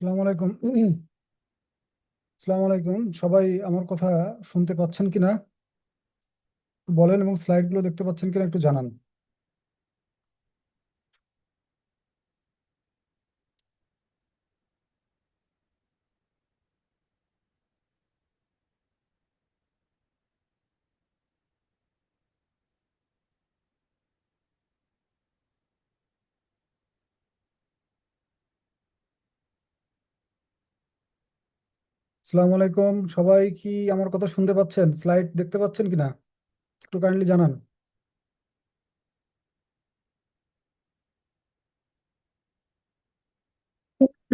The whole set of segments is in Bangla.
আসসালামু আলাইকুম। আসসালামু আলাইকুম সবাই, আমার কথা শুনতে পাচ্ছেন কিনা বলেন, এবং স্লাইডগুলো দেখতে পাচ্ছেন কিনা একটু জানান। আসসালামু আলাইকুম সবাই, কি আমার কথা শুনতে পাচ্ছেন? স্লাইড দেখতে পাচ্ছেন কিনা একটু কাইন্ডলি জানান।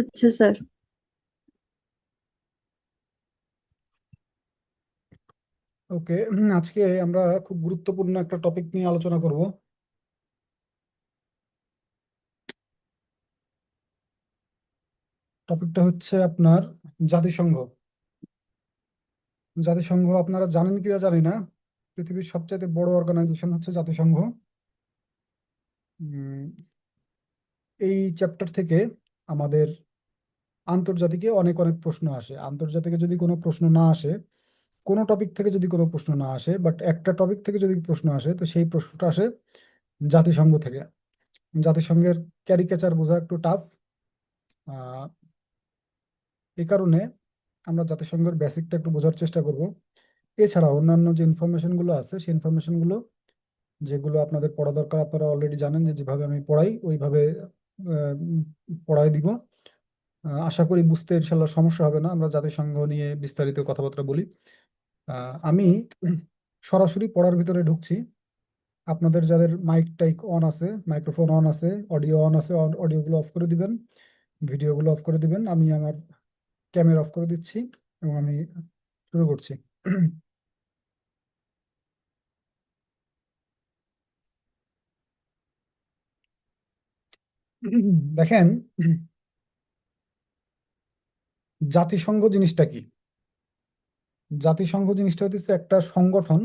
আচ্ছা স্যার। ওকে, আজকে আমরা খুব গুরুত্বপূর্ণ একটা টপিক নিয়ে আলোচনা করব। টপিকটা হচ্ছে আপনার জাতিসংঘ। জাতিসংঘ আপনারা জানেন কিনা জানি না, পৃথিবীর সবচেয়ে বড় অর্গানাইজেশন হচ্ছে জাতিসংঘ। উম, এই চ্যাপ্টার থেকে আমাদের আন্তর্জাতিকে অনেক অনেক প্রশ্ন আসে। আন্তর্জাতিকে যদি কোনো প্রশ্ন না আসে, কোনো টপিক থেকে যদি কোনো প্রশ্ন না আসে, বাট একটা টপিক থেকে যদি প্রশ্ন আসে, তো সেই প্রশ্নটা আসে জাতিসংঘ থেকে। জাতিসংঘের ক্যারিকেচার বোঝা একটু টাফ। এই কারণে আমরা জাতিসংঘের বেসিকটা একটু বোঝার চেষ্টা করব। এছাড়া অন্যান্য যে ইনফরমেশনগুলো আছে, সেই ইনফরমেশনগুলো যেগুলো আপনাদের পড়া দরকার, আপনারা অলরেডি জানেন যে যেভাবে আমি পড়াই ওইভাবে পড়াই দিব। আশা করি বুঝতে ইনশাল্লাহ সমস্যা হবে না। আমরা জাতিসংঘ নিয়ে বিস্তারিত কথাবার্তা বলি। আমি সরাসরি পড়ার ভিতরে ঢুকছি। আপনাদের যাদের মাইক টাইক অন আছে, মাইক্রোফোন অন আছে, অডিও অন আছে, অডিওগুলো অফ করে দিবেন, ভিডিওগুলো অফ করে দিবেন। আমি আমার ক্যামেরা অফ করে দিচ্ছি এবং আমি শুরু করছি। দেখেন, জাতিসংঘ জিনিসটা কি? জাতিসংঘ জিনিসটা হচ্ছে একটা সংগঠন।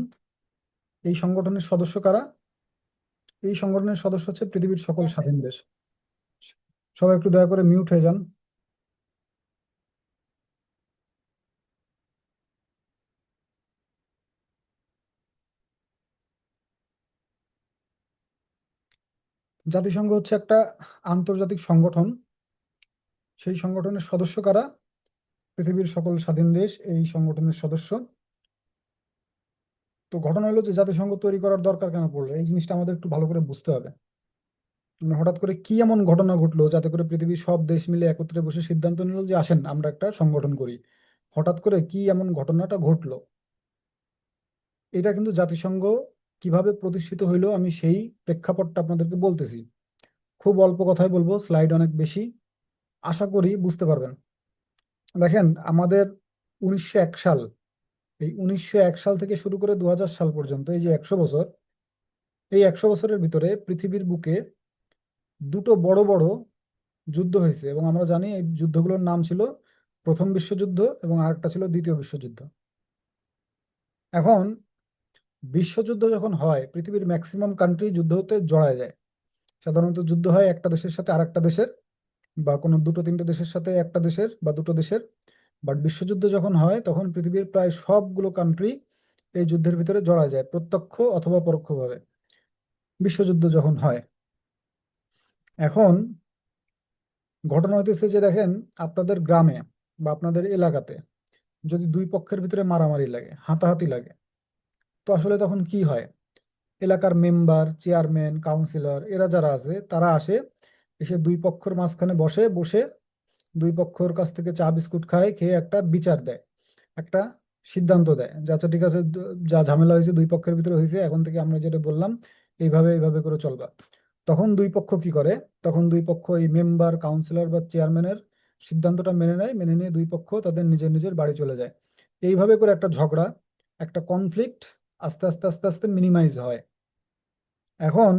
এই সংগঠনের সদস্য কারা? এই সংগঠনের সদস্য হচ্ছে পৃথিবীর সকল স্বাধীন দেশ। সবাই একটু দয়া করে মিউট হয়ে যান। জাতিসংঘ হচ্ছে একটা আন্তর্জাতিক সংগঠন। সেই সংগঠনের সদস্য কারা? পৃথিবীর সকল স্বাধীন দেশ এই সংগঠনের সদস্য। তো ঘটনা হলো যে জাতিসংঘ তৈরি করার দরকার কেন পড়লো, এই জিনিসটা আমাদের একটু ভালো করে বুঝতে হবে। মানে হঠাৎ করে কি এমন ঘটনা ঘটলো যাতে করে পৃথিবীর সব দেশ মিলে একত্রে বসে সিদ্ধান্ত নিল যে আসেন আমরা একটা সংগঠন করি? হঠাৎ করে কি এমন ঘটনাটা ঘটলো? এটা কিন্তু জাতিসংঘ কিভাবে প্রতিষ্ঠিত হইলো আমি সেই প্রেক্ষাপটটা আপনাদেরকে বলতেছি। খুব অল্প কথায় বলবো, স্লাইড অনেক বেশি, আশা করি বুঝতে পারবেন। দেখেন, আমাদের 1901 সাল, এই 1901 সাল থেকে শুরু করে 2000 সাল পর্যন্ত, এই যে 100 বছর, এই 100 বছরের ভিতরে পৃথিবীর বুকে দুটো বড় বড় যুদ্ধ হয়েছে, এবং আমরা জানি এই যুদ্ধগুলোর নাম ছিল প্রথম বিশ্বযুদ্ধ এবং আরেকটা ছিল দ্বিতীয় বিশ্বযুদ্ধ। এখন বিশ্বযুদ্ধ যখন হয়, পৃথিবীর ম্যাক্সিমাম কান্ট্রি যুদ্ধ হতে জড়ায় যায়। সাধারণত যুদ্ধ হয় একটা দেশের সাথে আরেকটা দেশের, বা কোনো দুটো তিনটে দেশের সাথে একটা দেশের বা দুটো দেশের। বাট বিশ্বযুদ্ধ যখন হয় তখন পৃথিবীর প্রায় সবগুলো কান্ট্রি এই যুদ্ধের ভিতরে জড়ায় যায়, প্রত্যক্ষ অথবা পরোক্ষভাবে, বিশ্বযুদ্ধ যখন হয়। এখন ঘটনা হইতেছে যে দেখেন, আপনাদের গ্রামে বা আপনাদের এলাকাতে যদি দুই পক্ষের ভিতরে মারামারি লাগে, হাতাহাতি লাগে, তো আসলে তখন কি হয়? এলাকার মেম্বার, চেয়ারম্যান, কাউন্সিলর, এরা যারা আছে তারা আসে, এসে দুই পক্ষের মাঝখানে বসে বসে দুই পক্ষের কাছ থেকে চা বিস্কুট খায়, খেয়ে একটা বিচার দেয়, একটা সিদ্ধান্ত দেয় যে আচ্ছা ঠিক আছে, যা ঝামেলা হয়েছে দুই পক্ষের ভিতরে হয়েছে, এখন থেকে আমরা যেটা বললাম এইভাবে এইভাবে করে চলবা। তখন দুই পক্ষ কি করে? তখন দুই পক্ষ এই মেম্বার, কাউন্সিলর বা চেয়ারম্যানের সিদ্ধান্তটা মেনে নেয়, মেনে নিয়ে দুই পক্ষ তাদের নিজের নিজের বাড়ি চলে যায়। এইভাবে করে একটা ঝগড়া, একটা কনফ্লিক্ট আস্তে আস্তে আস্তে আস্তে মিনিমাইজ হয়। এখন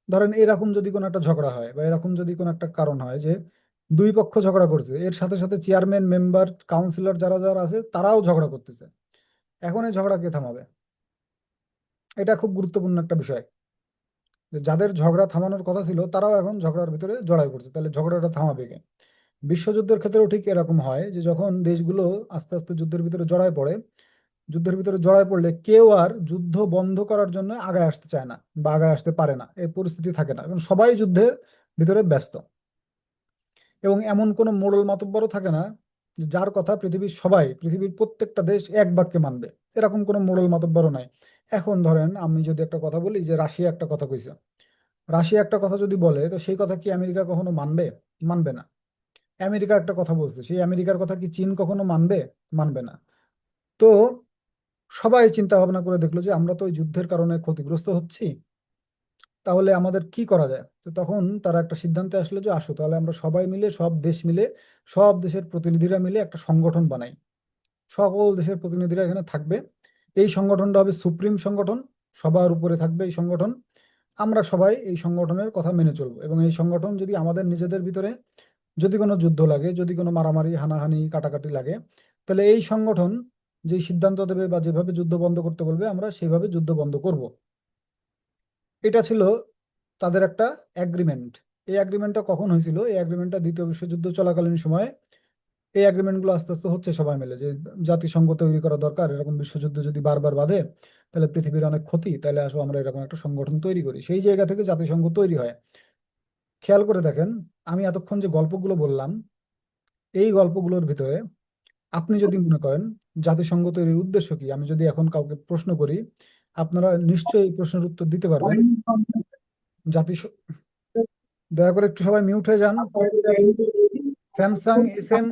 ধরেন এরকম যদি কোনো একটা ঝগড়া হয় বা এরকম যদি কোনো একটা কারণ হয় যে দুই পক্ষ ঝগড়া করছে, এর সাথে সাথে চেয়ারম্যান, মেম্বার, কাউন্সিলর যারা যারা আছে তারাও ঝগড়া করতেছে, এখন এই ঝগড়া কে থামাবে? এটা খুব গুরুত্বপূর্ণ একটা বিষয়, যে যাদের ঝগড়া থামানোর কথা ছিল তারাও এখন ঝগড়ার ভিতরে জড়াই পড়ছে, তাহলে ঝগড়াটা থামাবে কে? বিশ্বযুদ্ধের ক্ষেত্রেও ঠিক এরকম হয় যে যখন দেশগুলো আস্তে আস্তে যুদ্ধের ভিতরে জড়ায় পড়ে, যুদ্ধের ভিতরে জড়ায় পড়লে কেউ আর যুদ্ধ বন্ধ করার জন্য আগায় আসতে চায় না বা আগায় আসতে পারে না, এই পরিস্থিতি থাকে না, কারণ সবাই যুদ্ধের ভিতরে ব্যস্ত। এবং এমন কোনো মোড়ল মাতব্বরও থাকে না যে যার কথা পৃথিবীর সবাই, পৃথিবীর প্রত্যেকটা দেশ এক বাক্যে মানবে, এরকম কোনো মোড়ল মাতব্বরও নাই। এখন ধরেন আমি যদি একটা কথা বলি যে রাশিয়া একটা কথা কইছে, রাশিয়া একটা কথা যদি বলে তো সেই কথা কি আমেরিকা কখনো মানবে? মানবে না। আমেরিকা একটা কথা বলছে, সেই আমেরিকার কথা কি চীন কখনো মানবে? মানবে না। তো সবাই চিন্তা ভাবনা করে দেখলো যে আমরা তো ওই যুদ্ধের কারণে ক্ষতিগ্রস্ত হচ্ছি, তাহলে আমাদের কি করা যায়? তো তখন তারা একটা সিদ্ধান্তে আসলো যে আসো তাহলে আমরা সবাই মিলে, সব দেশ মিলে, সব দেশের প্রতিনিধিরা মিলে একটা সংগঠন বানাই। সকল দেশের প্রতিনিধিরা এখানে থাকবে, এই সংগঠনটা হবে সুপ্রিম সংগঠন, সবার উপরে থাকবে এই সংগঠন। আমরা সবাই এই সংগঠনের কথা মেনে চলবো, এবং এই সংগঠন যদি আমাদের নিজেদের ভিতরে যদি কোনো যুদ্ধ লাগে, যদি কোনো মারামারি হানাহানি কাটাকাটি লাগে, তাহলে এই সংগঠন যেই সিদ্ধান্ত দেবে বা যেভাবে যুদ্ধ বন্ধ করতে বলবে আমরা সেইভাবে যুদ্ধ বন্ধ করব। এটা ছিল তাদের একটা অ্যাগ্রিমেন্ট। এই অ্যাগ্রিমেন্টটা কখন হয়েছিল? এই অ্যাগ্রিমেন্টটা দ্বিতীয় বিশ্বযুদ্ধ চলাকালীন সময়ে এই অ্যাগ্রিমেন্টগুলো আস্তে আস্তে হচ্ছে সবাই মিলে, যে জাতিসংঘ তৈরি করা দরকার, এরকম বিশ্বযুদ্ধ যদি বারবার বাধে তাহলে পৃথিবীর অনেক ক্ষতি, তাহলে আসো আমরা এরকম একটা সংগঠন তৈরি করি। সেই জায়গা থেকে জাতিসংঘ তৈরি হয়। খেয়াল করে দেখেন, আমি এতক্ষণ যে গল্পগুলো বললাম, এই গল্পগুলোর ভিতরে আপনি যদি মনে করেন জাতিসংঘ তৈরির উদ্দেশ্য কি, আমি যদি এখন কাউকে প্রশ্ন করি, আপনারা নিশ্চয়ই এই প্রশ্নের উত্তর দিতে পারবেন। জাতিসংঘ, দয়া করে একটু সবাই মিউট হয়ে যান। স্যামসাং SM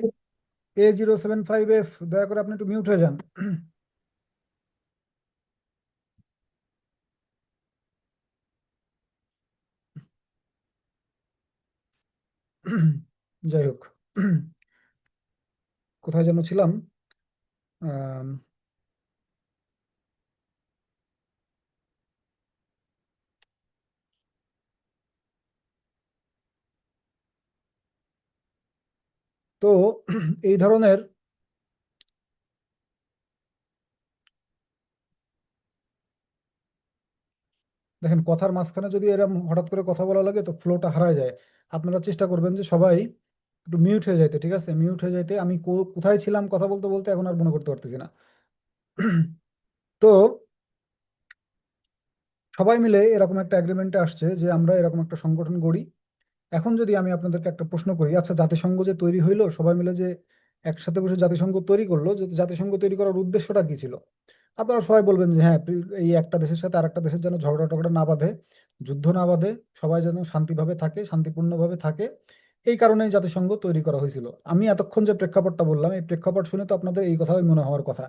A075F, দয়া করে আপনি একটু মিউট হয়ে যান। যাই হোক, কোথায় যেন ছিলাম। আম, তো এই ধরনের, দেখেন কথার মাঝখানে যদি এরকম হঠাৎ করে কথা বলা লাগে তো ফ্লোটা হারায় যায়। আপনারা চেষ্টা করবেন যে সবাই একটু মিউট হয়ে যাইতে, ঠিক আছে? মিউট হয়ে যাইতে। আমি কোথায় ছিলাম কথা বলতে বলতে, এখন আর মনে করতে পারতেছি না। তো সবাই মিলে এরকম একটা এগ্রিমেন্টে আসছে যে আমরা এরকম একটা সংগঠন গড়ি। এখন যদি আমি আপনাদেরকে একটা প্রশ্ন করি, আচ্ছা জাতিসংঘ যে তৈরি হইলো, সবাই মিলে যে একসাথে বসে জাতিসংঘ তৈরি করলো, যে জাতিসংঘ তৈরি করার উদ্দেশ্যটা কি ছিল? আপনারা সবাই বলবেন যে হ্যাঁ, এই একটা দেশের সাথে আরেকটা দেশের যেন ঝগড়া টগড়া না বাঁধে, যুদ্ধ না বাঁধে, সবাই যেন শান্তিভাবে থাকে, শান্তিপূর্ণভাবে থাকে, এই কারণেই জাতিসংঘ তৈরি করা হয়েছিল। আমি এতক্ষণ যে প্রেক্ষাপটটা বললাম, এই প্রেক্ষাপট শুনে তো আপনাদের এই কথাই মনে হওয়ার কথা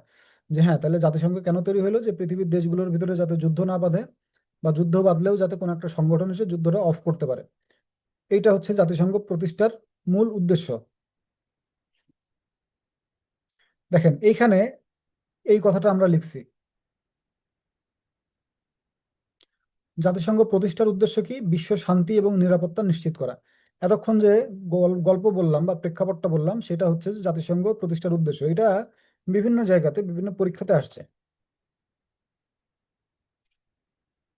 যে হ্যাঁ, তাহলে জাতিসংঘ কেন তৈরি হলো? যে পৃথিবীর দেশগুলোর ভিতরে যাতে যুদ্ধ না বাঁধে, বা যুদ্ধ বাঁধলেও যাতে কোনো একটা সংগঠন এসে যুদ্ধটা অফ করতে পারে। এইটা হচ্ছে জাতিসংঘ প্রতিষ্ঠার মূল উদ্দেশ্য। দেখেন এইখানে এই কথাটা আমরা লিখছি, জাতিসংঘ প্রতিষ্ঠার উদ্দেশ্য কি? বিশ্ব শান্তি এবং নিরাপত্তা নিশ্চিত করা। এতক্ষণ যে গল্প বললাম বা প্রেক্ষাপটটা বললাম, সেটা হচ্ছে যে জাতিসংঘ প্রতিষ্ঠার উদ্দেশ্য। এটা বিভিন্ন জায়গাতে বিভিন্ন পরীক্ষাতে আসছে।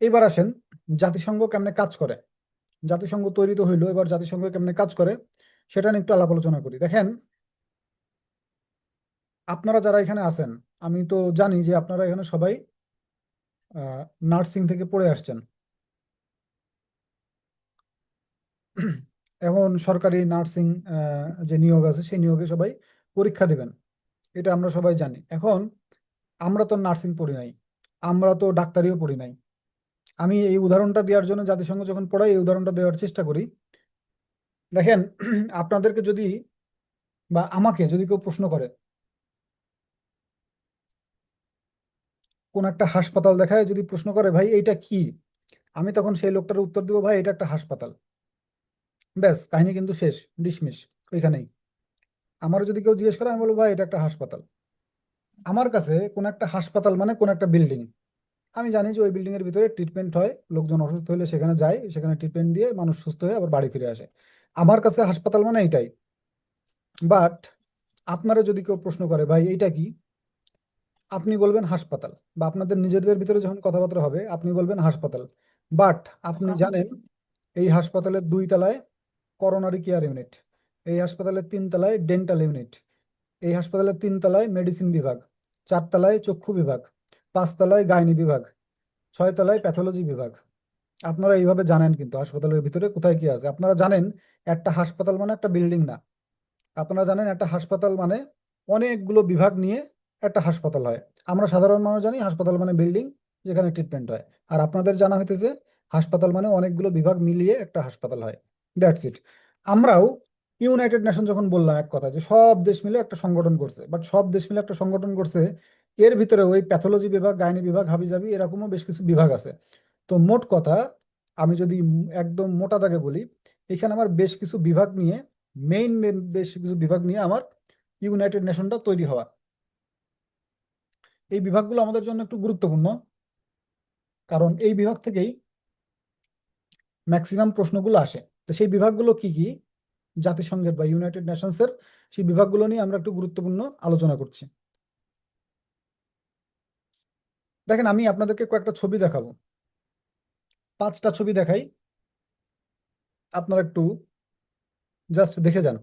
এবার আসেন জাতিসংঘ কেমনে কাজ করে। জাতিসংঘ তৈরি তো হইলো, এবার জাতিসংঘ কেমনে কাজ করে সেটা নিয়ে একটু আলাপ আলোচনা করি। দেখেন, আপনারা যারা এখানে আছেন, আমি তো জানি যে আপনারা এখানে সবাই নার্সিং থেকে পড়ে আসছেন। এখন সরকারি নার্সিং যে নিয়োগ আছে, সেই নিয়োগে সবাই পরীক্ষা দিবেন, এটা আমরা সবাই জানি। এখন আমরা তো নার্সিং পড়ি নাই, আমরা তো ডাক্তারিও পড়ি নাই। আমি এই উদাহরণটা দেওয়ার জন্য জাতিসংঘ যখন পড়াই, এই উদাহরণটা দেওয়ার চেষ্টা করি। দেখেন, আপনাদেরকে যদি বা আমাকে যদি কেউ প্রশ্ন করে, কোন একটা হাসপাতাল দেখায় যদি প্রশ্ন করে ভাই এইটা কি, আমি তখন সেই লোকটার উত্তর দিব ভাই এটা একটা হাসপাতাল। ব্যাস, কাহিনী কিন্তু শেষ, ডিসমিস ওইখানেই। আমার যদি কেউ জিজ্ঞেস করে, আমি বলবো ভাই এটা একটা হাসপাতাল। আমার কাছে কোন একটা হাসপাতাল মানে কোন একটা বিল্ডিং, আমি জানি যে ওই বিল্ডিং এর ভিতরে ট্রিটমেন্ট হয়, লোকজন অসুস্থ হলে সেখানে যায়, সেখানে ট্রিটমেন্ট দিয়ে মানুষ সুস্থ হয়ে আবার বাড়ি ফিরে আসে। আমার কাছে হাসপাতাল মানে এটাই। বাট আপনারা যদি কেউ প্রশ্ন করে ভাই এইটা কি, আপনি বলবেন হাসপাতাল, বা আপনাদের নিজেদের ভিতরে যখন কথাবার্তা হবে আপনি বলবেন হাসপাতাল। বাট আপনি জানেন এই হাসপাতালের 2 তলায় করোনারি কেয়ার ইউনিট, এই হাসপাতালের 3 তলায় ডেন্টাল ইউনিট, এই হাসপাতালের 3 তলায় মেডিসিন বিভাগ, 4 তলায় চক্ষু বিভাগ, 5 তলায় গাইনি বিভাগ, 6 তলায় প্যাথোলজি বিভাগ। আপনারা এইভাবে জানেন কিন্তু হাসপাতালের ভিতরে কোথায় কি আছে। আপনারা জানেন একটা হাসপাতাল মানে একটা বিল্ডিং না, আপনারা জানেন একটা হাসপাতাল মানে অনেকগুলো বিভাগ নিয়ে একটা হাসপাতাল হয়। আমরা সাধারণ মানুষ জানি হাসপাতাল মানে বিল্ডিং যেখানে ট্রিটমেন্ট হয়। আর আপনাদের জানা হইতেছে হাসপাতাল মানে অনেকগুলো বিভাগ মিলিয়ে একটা হাসপাতাল হয়। That's it. আমরাও ইউনাইটেড নেশন যখন বললাম এক কথা যে সব দেশ মিলে একটা সংগঠন করছে, বাট সব দেশ মিলে একটা সংগঠন করছে, এর ভিতরে ওই প্যাথোলজি বিভাগ, গাইনি বিভাগ, হাবিজাবি এরকমও বেশ কিছু বিভাগ আছে। তো মোট কথা, আমি যদি একদম মোটা দাগে বলি, এখানে আমার বেশ কিছু বিভাগ নিয়ে, মেইন মেইন বেশ কিছু বিভাগ নিয়ে আমার ইউনাইটেড নেশনটা তৈরি হওয়া। এই বিভাগগুলো আমাদের জন্য একটু গুরুত্বপূর্ণ, কারণ এই বিভাগ থেকেই ম্যাক্সিমাম প্রশ্নগুলো আসে। তো সেই বিভাগগুলো কি কি জাতিসংঘের বা ইউনাইটেড নেশনসের, সেই বিভাগগুলো নিয়ে আমরা একটু গুরুত্বপূর্ণ আলোচনা করছি। দেখেন, আমি আপনাদেরকে কয়েকটা ছবি দেখাবো, 5টা ছবি দেখাই, আপনারা একটু জাস্ট দেখে যান।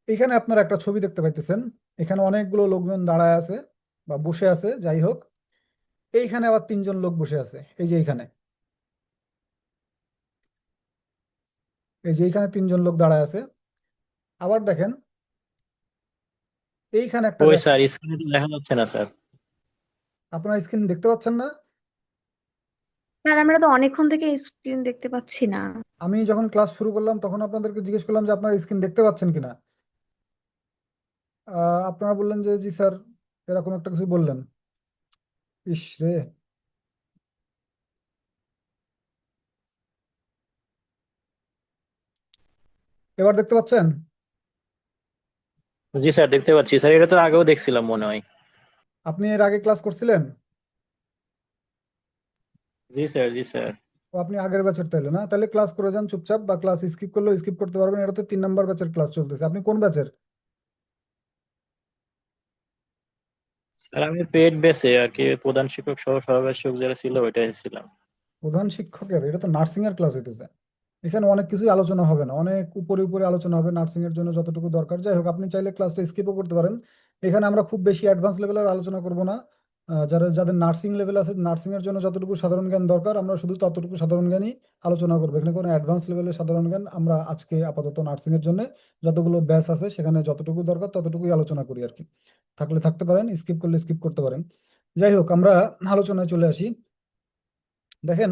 এখানে আপনারা একটা ছবি দেখতে পাইতেছেন, এখানে অনেকগুলো লোকজন দাঁড়ায় আছে বা বসে আছে, যাই হোক। এইখানে আবার 3জন লোক বসে আছে, এই যে এইখানে, এই যে এইখানে 3জন লোক দাঁড়ায় আছে। আবার দেখেন এইখানে একটা ওই জায়গা, স্যার, স্ক্রিনে তো দেখা যাচ্ছে না স্যার। আপনারা স্ক্রিন দেখতে পাচ্ছেন না? স্যার আমরা তো অনেকক্ষণ থেকে স্ক্রিন দেখতে পাচ্ছি না। আমি যখন ক্লাস শুরু করলাম তখন আপনাদেরকে জিজ্ঞেস করলাম যে আপনারা স্ক্রিন দেখতে পাচ্ছেন কিনা। আপনারা বললেন যে জি স্যার, এরকম একটা কিছু বললেন। ইস রে, এবার দেখতে পাচ্ছেন? জি স্যার, দেখতে পাচ্ছি স্যার, এটা তো আগেও দেখছিলাম মনে হয়। আপনি এর আগে ক্লাস করছিলেন? জি স্যার, জি স্যার। ও, আপনি আগের ব্যাচের তাইলে না, তাহলে ক্লাস করে যান চুপচাপ, বা ক্লাস স্কিপ করলেও স্কিপ করতে পারবেন। এটা তো 3 নম্বর ব্যাচের ক্লাস চলতেছে। আপনি কোন ব্যাচের? স্যার আমি পেড বেসে আর কি, প্রধান শিক্ষক সহ সহকারী যারা ছিল ওইটাই ছিলাম। প্রধান শিক্ষকের? এটা তো নার্সিং এর ক্লাস হইতেছে। এখানে অনেক কিছুই আলোচনা হবে না, অনেক উপরে উপরে আলোচনা হবে নার্সিং এর জন্য যতটুকু দরকার। যাই হোক, আপনি চাইলে ক্লাসটা স্কিপও করতে পারেন। এখানে আমরা খুব বেশি অ্যাডভান্স লেভেলের আলোচনা করব না। যারা যাদের নার্সিং লেভেল আছে, নার্সিং এর জন্য যতটুকু সাধারণ জ্ঞান দরকার আমরা শুধু ততটুকু সাধারণ জ্ঞানই আলোচনা করবো। এখানে কোনো অ্যাডভান্স লেভেলের সাধারণ জ্ঞান আমরা আজকে আপাতত নার্সিং এর জন্য যতগুলো ব্যাচ আছে সেখানে যতটুকু দরকার ততটুকুই আলোচনা করি আর কি। থাকলে থাকতে পারেন, স্কিপ করলে স্কিপ করতে পারেন। যাই হোক, আমরা আলোচনায় চলে আসি। দেখেন,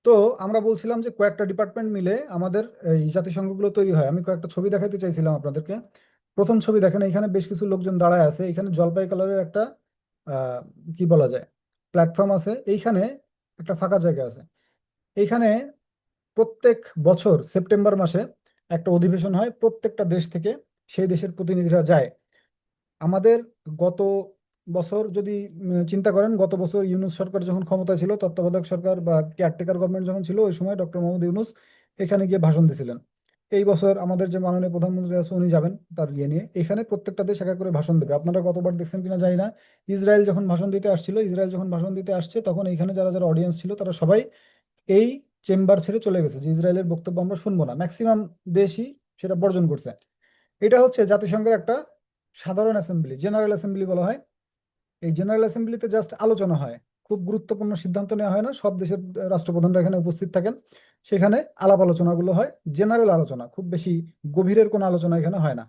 তো আমরা বলছিলাম যে কয়েকটা ডিপার্টমেন্ট মিলে আমাদের এই জাতিসংঘগুলো তৈরি হয়। আমি কয়েকটা ছবি দেখাতে চাইছিলাম আপনাদেরকে। প্রথম ছবি দেখেন, এখানে বেশ কিছু লোকজন দাঁড়ায় আছে, এখানে জলপাই কালারের একটা আহ কি বলা যায়, প্ল্যাটফর্ম আছে। এইখানে একটা ফাঁকা জায়গা আছে। এইখানে প্রত্যেক বছর সেপ্টেম্বর মাসে একটা অধিবেশন হয়, প্রত্যেকটা দেশ থেকে সেই দেশের প্রতিনিধিরা যায়। আমাদের গত বছর যদি চিন্তা করেন, গত বছর ইউনূস সরকার যখন ক্ষমতায় ছিল, তত্ত্বাবধায়ক সরকার বা কেয়ারটেকার গভর্নমেন্ট যখন ছিল, ওই সময় ডক্টর মোহাম্মদ ইউনূস এখানে গিয়ে ভাষণ দিছিলেন। এই বছর আমাদের যে মাননীয় প্রধানমন্ত্রী আছে উনি যাবেন তার ইয়ে নিয়ে। এখানে প্রত্যেকটা দেশ এক এক করে ভাষণ দেবে। আপনারা কতবার দেখছেন কিনা জানি না, ইসরায়েল যখন ভাষণ দিতে আসছিল, ইসরায়েল যখন ভাষণ দিতে আসছে তখন এইখানে যারা যারা অডিয়েন্স ছিল তারা সবাই এই চেম্বার ছেড়ে চলে গেছে, যে ইসরায়েলের বক্তব্য আমরা শুনবো না। ম্যাক্সিমাম দেশই সেটা বর্জন করছে। এটা হচ্ছে জাতিসংঘের একটা সাধারণ অ্যাসেম্বলি, জেনারেল অ্যাসেম্বলি বলা হয়। এই জেনারেল অ্যাসেম্বলিতে জাস্ট আলোচনা হয়, খুব গুরুত্বপূর্ণ সিদ্ধান্ত নেওয়া হয় না। সব দেশের রাষ্ট্রপ্রধানরা এখানে উপস্থিত থাকেন, সেখানে আলাপ আলোচনাগুলো হয়, জেনারেল আলোচনা, খুব বেশি গভীরের কোনো আলোচনা এখানে হয় না।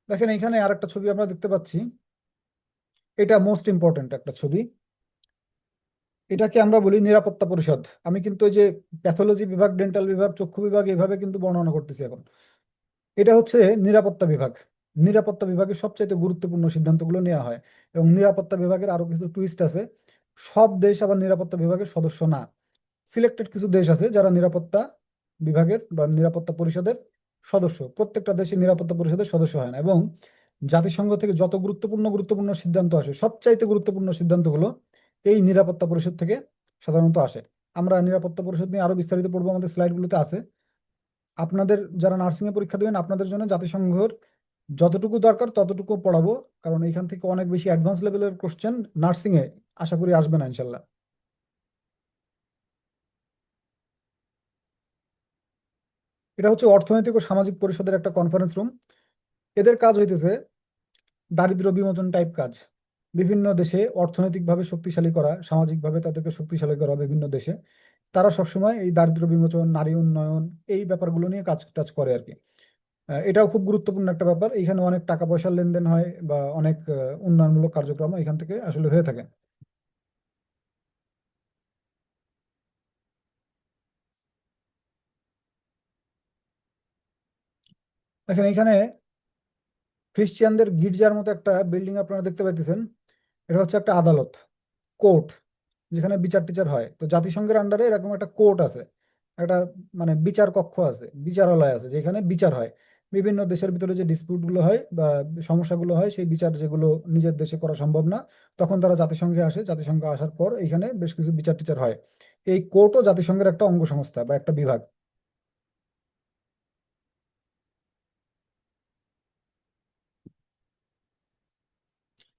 দেখেন, এখানে আর একটা ছবি আমরা দেখতে পাচ্ছি, এটা মোস্ট ইম্পর্টেন্ট একটা ছবি। এটাকে আমরা বলি নিরাপত্তা পরিষদ। আমি কিন্তু ওই যে প্যাথোলজি বিভাগ, ডেন্টাল বিভাগ, চক্ষু বিভাগ এইভাবে কিন্তু বর্ণনা করতেছি এখন। এটা হচ্ছে নিরাপত্তা বিভাগ। নিরাপত্তা বিভাগের সবচাইতে গুরুত্বপূর্ণ সিদ্ধান্তগুলো নেওয়া হয়। এবং নিরাপত্তা বিভাগের আরো কিছু টুইস্ট আছে। সব দেশ আবার নিরাপত্তা বিভাগের সদস্য না। সিলেক্টেড কিছু দেশ আছে যারা নিরাপত্তা বিভাগের বা নিরাপত্তা পরিষদের সদস্য। প্রত্যেকটা দেশে নিরাপত্তা পরিষদের সদস্য হয় না। এবং জাতিসংঘ থেকে যত গুরুত্বপূর্ণ গুরুত্বপূর্ণ সিদ্ধান্ত আসে, সবচাইতে গুরুত্বপূর্ণ সিদ্ধান্তগুলো এই নিরাপত্তা পরিষদ থেকে সাধারণত আসে। আমরা নিরাপত্তা পরিষদ নিয়ে আরো বিস্তারিত পড়বো, আমাদের স্লাইডগুলোতে আছে। আপনাদের যারা নার্সিং এ পরীক্ষা দেবেন আপনাদের জন্য জাতিসংঘের যতটুকু দরকার ততটুকু পড়াবো, কারণ এখান থেকে অনেক বেশি অ্যাডভান্স লেভেলের কোশ্চেন নার্সিং এ আশা করি আসবে না ইনশাল্লাহ। এটা হচ্ছে অর্থনৈতিক ও সামাজিক পরিষদের একটা কনফারেন্স রুম। এদের কাজ হইতেছে দারিদ্র্য বিমোচন টাইপ কাজ। বিভিন্ন দেশে অর্থনৈতিকভাবে শক্তিশালী করা, সামাজিকভাবে তাদেরকে শক্তিশালী করা বিভিন্ন দেশে। তারা সবসময় এই দারিদ্র্য বিমোচন, নারী উন্নয়ন, এই ব্যাপারগুলো নিয়ে কাজ টাজ করে আর কি। এটাও খুব গুরুত্বপূর্ণ একটা ব্যাপার। এখানে অনেক টাকা পয়সার লেনদেন হয় বা অনেক উন্নয়নমূলক কার্যক্রম এখান থেকে আসলে হয়ে থাকে। দেখেন এখানে খ্রিস্টিয়ানদের গির্জার মতো একটা বিল্ডিং আপনারা দেখতে পাইতেছেন। এটা হচ্ছে একটা আদালত, কোর্ট, যেখানে বিচার টিচার হয়। তো জাতিসংঘের আন্ডারে এরকম একটা কোর্ট আছে, একটা মানে বিচার কক্ষ আছে, বিচারালয় আছে, যেখানে বিচার হয়। বিভিন্ন দেশের ভিতরে যে ডিসপিউট গুলো হয় বা সমস্যাগুলো হয়, সেই বিচার যেগুলো নিজের দেশে করা সম্ভব না, তখন তারা জাতিসংঘে আসে। জাতিসংঘে আসার পর এখানে বেশ কিছু বিচার টিচার হয়। এই কোর্টও জাতিসংঘের একটা অঙ্গ সংস্থা বা একটা বিভাগ।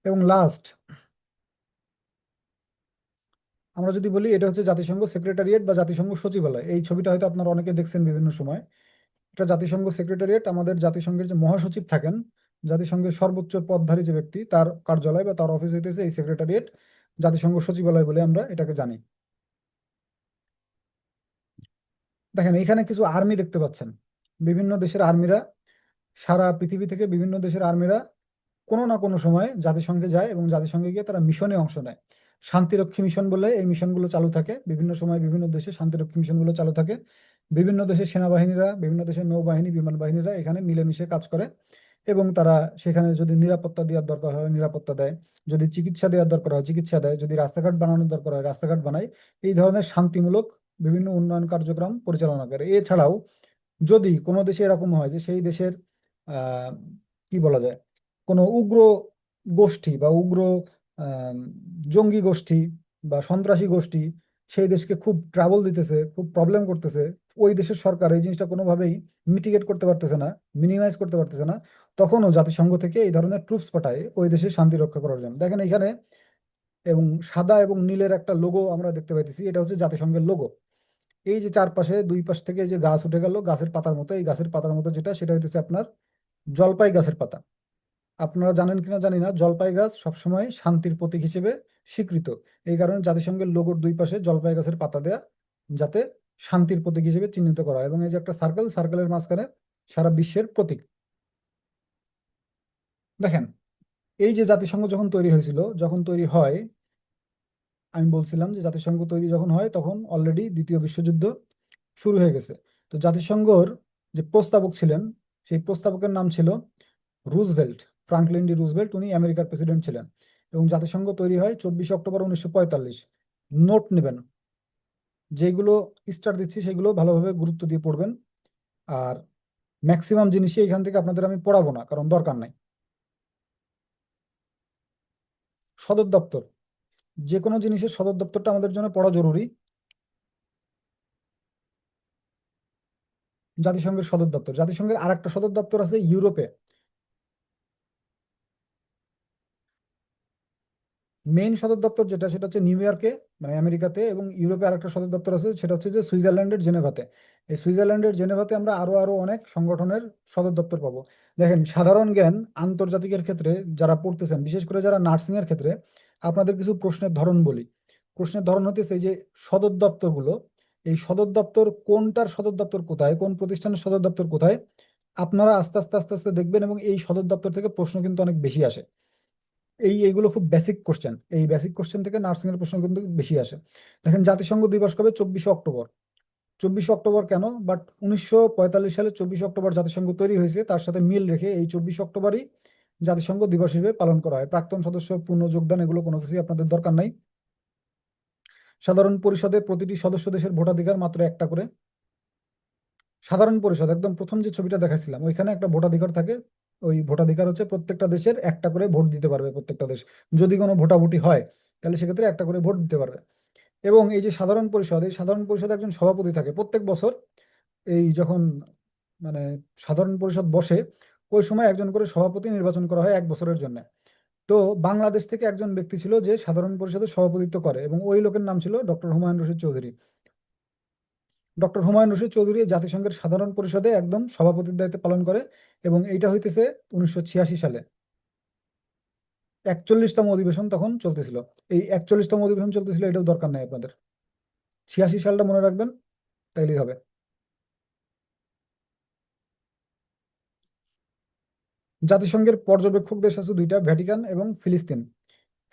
এবং লাস্ট আমরা যদি বলি, এটা হচ্ছে জাতিসংঘ সেক্রেটারিয়েট বা জাতিসংঘ সচিবালয়। এই ছবিটা হয়তো আপনারা অনেকে দেখছেন বিভিন্ন সময়। এটা জাতিসংঘ সেক্রেটারিয়েট। আমাদের জাতিসংঘের যে মহাসচিব থাকেন, জাতিসংঘের সর্বোচ্চ পদধারী যে ব্যক্তি, তার কার্যালয় বা তার অফিস হইতেছে এই সেক্রেটারিয়েট, জাতিসংঘ সচিবালয় বলে আমরা এটাকে জানি। দেখেন এখানে কিছু আর্মি দেখতে পাচ্ছেন, বিভিন্ন দেশের আর্মিরা, সারা পৃথিবী থেকে বিভিন্ন দেশের আর্মিরা কোনো না কোনো সময় জাতিসংঘে যায় এবং জাতিসংঘে গিয়ে তারা মিশনে অংশ নেয়। শান্তিরক্ষী মিশন বলে এই মিশনগুলো চালু থাকে বিভিন্ন সময়, বিভিন্ন দেশে শান্তিরক্ষী মিশনগুলো চালু থাকে। বিভিন্ন দেশের সেনাবাহিনীরা, বিভিন্ন দেশের নৌবাহিনী, বিমান বাহিনীরা এখানে মিলেমিশে কাজ করে এবং তারা সেখানে যদি নিরাপত্তা দেওয়ার দরকার হয় নিরাপত্তা দেয়, যদি চিকিৎসা দেওয়ার দরকার হয় চিকিৎসা দেয়, যদি রাস্তাঘাট বানানোর দরকার হয় রাস্তাঘাট বানায়। এই ধরনের শান্তিমূলক বিভিন্ন উন্নয়ন কার্যক্রম পরিচালনা করে। এছাড়াও যদি কোনো দেশে এরকম হয় যে সেই দেশের আহ কি বলা যায়, কোনো উগ্র গোষ্ঠী বা উগ্র আহ, জঙ্গি গোষ্ঠী বা সন্ত্রাসী গোষ্ঠী সেই দেশকে খুব ট্রাবল দিতেছে, খুব প্রবলেম করতেছে, ওই দেশের সরকার এই জিনিসটা কোনোভাবেই মিটিগেট করতে পারতেছে না, মিনিমাইজ করতে পারতেছে না, তখনও জাতিসংঘ থেকে এই ধরনের ট্রুপস পাঠায় ওই দেশের শান্তি রক্ষা করার জন্য। দেখেন এখানে এবং সাদা এবং নীলের একটা লোগো আমরা দেখতে পাইতেছি, এটা হচ্ছে জাতিসংঘের লোগো। এই যে চারপাশে দুই পাশ থেকে যে গাছ উঠে গেল গাছের পাতার মতো, এই গাছের পাতার মতো যেটা, সেটা হইতেছে আপনার জলপাই গাছের পাতা। আপনারা জানেন কিনা জানি না, জলপাই গাছ সবসময় শান্তির প্রতীক হিসেবে স্বীকৃত। এই কারণে জাতিসংঘের লোগোর দুই পাশে জলপাই গাছের পাতা দেয়া, যাতে শান্তির প্রতীক হিসেবে চিহ্নিত করা হয়। এবং এই যে একটা সার্কেল, সার্কেলের মাঝখানে সারা বিশ্বের প্রতীক। দেখেন এই যে জাতিসংঘ যখন তৈরি হয়েছিল, যখন তৈরি হয়, আমি বলছিলাম যে জাতিসংঘ তৈরি যখন হয় তখন অলরেডি দ্বিতীয় বিশ্বযুদ্ধ শুরু হয়ে গেছে। তো জাতিসংঘর যে প্রস্তাবক ছিলেন, সেই প্রস্তাবকের নাম ছিল রুজভেল্ট, ফ্রাঙ্কলিন ডি রুজভেল্ট। উনি আমেরিকার প্রেসিডেন্ট ছিলেন। এবং জাতিসংঘ তৈরি হয় 24 অক্টোবর 1945। নোট নেবেন, যেগুলো স্টার দিচ্ছি সেগুলো ভালোভাবে গুরুত্ব দিয়ে পড়বেন। আর ম্যাক্সিমাম জিনিসই এখান থেকে আপনাদের আমি পড়াবো না, কারণ দরকার নাই। সদর দপ্তর, যে কোনো জিনিসের সদর দপ্তরটা আমাদের জন্য পড়া জরুরি। জাতিসংঘের সদর দপ্তর, জাতিসংঘের আরেকটা সদর দপ্তর আছে ইউরোপে। মেইন সদর দপ্তর যেটা, সেটা হচ্ছে নিউ ইয়র্কে, মানে আমেরিকাতে। এবং ইউরোপে আরেকটা সদর দপ্তর আছে, সেটা হচ্ছে যে সুইজারল্যান্ডের জেনেভাতে। এই সুইজারল্যান্ডের জেনেভাতে আমরা আরো আরো অনেক সংগঠনের সদর দপ্তর পাবো। দেখেন সাধারণ জ্ঞান আন্তর্জাতিকের ক্ষেত্রে যারা পড়তেছেন, বিশেষ করে যারা নার্সিং এর ক্ষেত্রে, আপনাদের কিছু প্রশ্নের ধরন বলি। প্রশ্নের ধরন হতেছে এই যে সদর দপ্তরগুলো, এই সদর দপ্তর কোনটার সদর দপ্তর কোথায়, কোন প্রতিষ্ঠানের সদর দপ্তর কোথায়, আপনারা আস্তে আস্তে আস্তে আস্তে দেখবেন। এবং এই সদর দপ্তর থেকে প্রশ্ন কিন্তু অনেক বেশি আসে। এইগুলো খুব বেসিক কোশ্চেন, এই বেসিক কোশ্চেন থেকে নার্সিং এর প্রশ্ন কিন্তু বেশি আসে। দেখেন জাতিসংঘ দিবস কবে? 24 অক্টোবর। 24 অক্টোবর কেন? বাট 1945 সালে 24 অক্টোবর জাতিসংঘ তৈরি হয়েছে, তার সাথে মিল রেখে এই 24 অক্টোবরই জাতিসংঘ দিবস হিসেবে পালন করা হয়। প্রাক্তন সদস্য, পূর্ণ যোগদান, এগুলো কোনো কিছুই আপনাদের দরকার নাই। সাধারণ পরিষদে প্রতিটি সদস্য দেশের ভোটাধিকার মাত্র একটা করে। সাধারণ পরিষদ, একদম প্রথম যে ছবিটা দেখাচ্ছিলাম, ওইখানে একটা ভোটাধিকার থাকে। ওই ভোটাধিকার হচ্ছে প্রত্যেকটা দেশের একটা করে ভোট দিতে পারবে প্রত্যেকটা দেশ। যদি কোনো ভোটাভুটি হয় তাহলে সেক্ষেত্রে একটা করে ভোট দিতে পারবে। এবং এই যে সাধারণ পরিষদ, এই সাধারণ পরিষদে একজন সভাপতি থাকে প্রত্যেক বছর। এই যখন মানে সাধারণ পরিষদ বসে, ওই সময় একজন করে সভাপতি নির্বাচন করা হয় 1 বছরের জন্য। তো বাংলাদেশ থেকে একজন ব্যক্তি ছিল যে সাধারণ পরিষদের সভাপতিত্ব করে, এবং ওই লোকের নাম ছিল ডক্টর হুমায়ুন রশিদ চৌধুরী। ডক্টর হুমায়ুন রশিদ চৌধুরী জাতিসংঘের সাধারণ পরিষদে একদম সভাপতির দায়িত্ব পালন করে, এবং এইটা হইতেছে 1986 সালে। 41তম অধিবেশন তখন চলতেছিল। এই 41তম অধিবেশন চলতেছিল, এটাও দরকার নাই আপনাদের, 86 সালটা মনে রাখবেন, তাইলেই হবে। জাতিসংঘের পর্যবেক্ষক দেশ আছে দুইটা, ভ্যাটিকান এবং ফিলিস্তিন।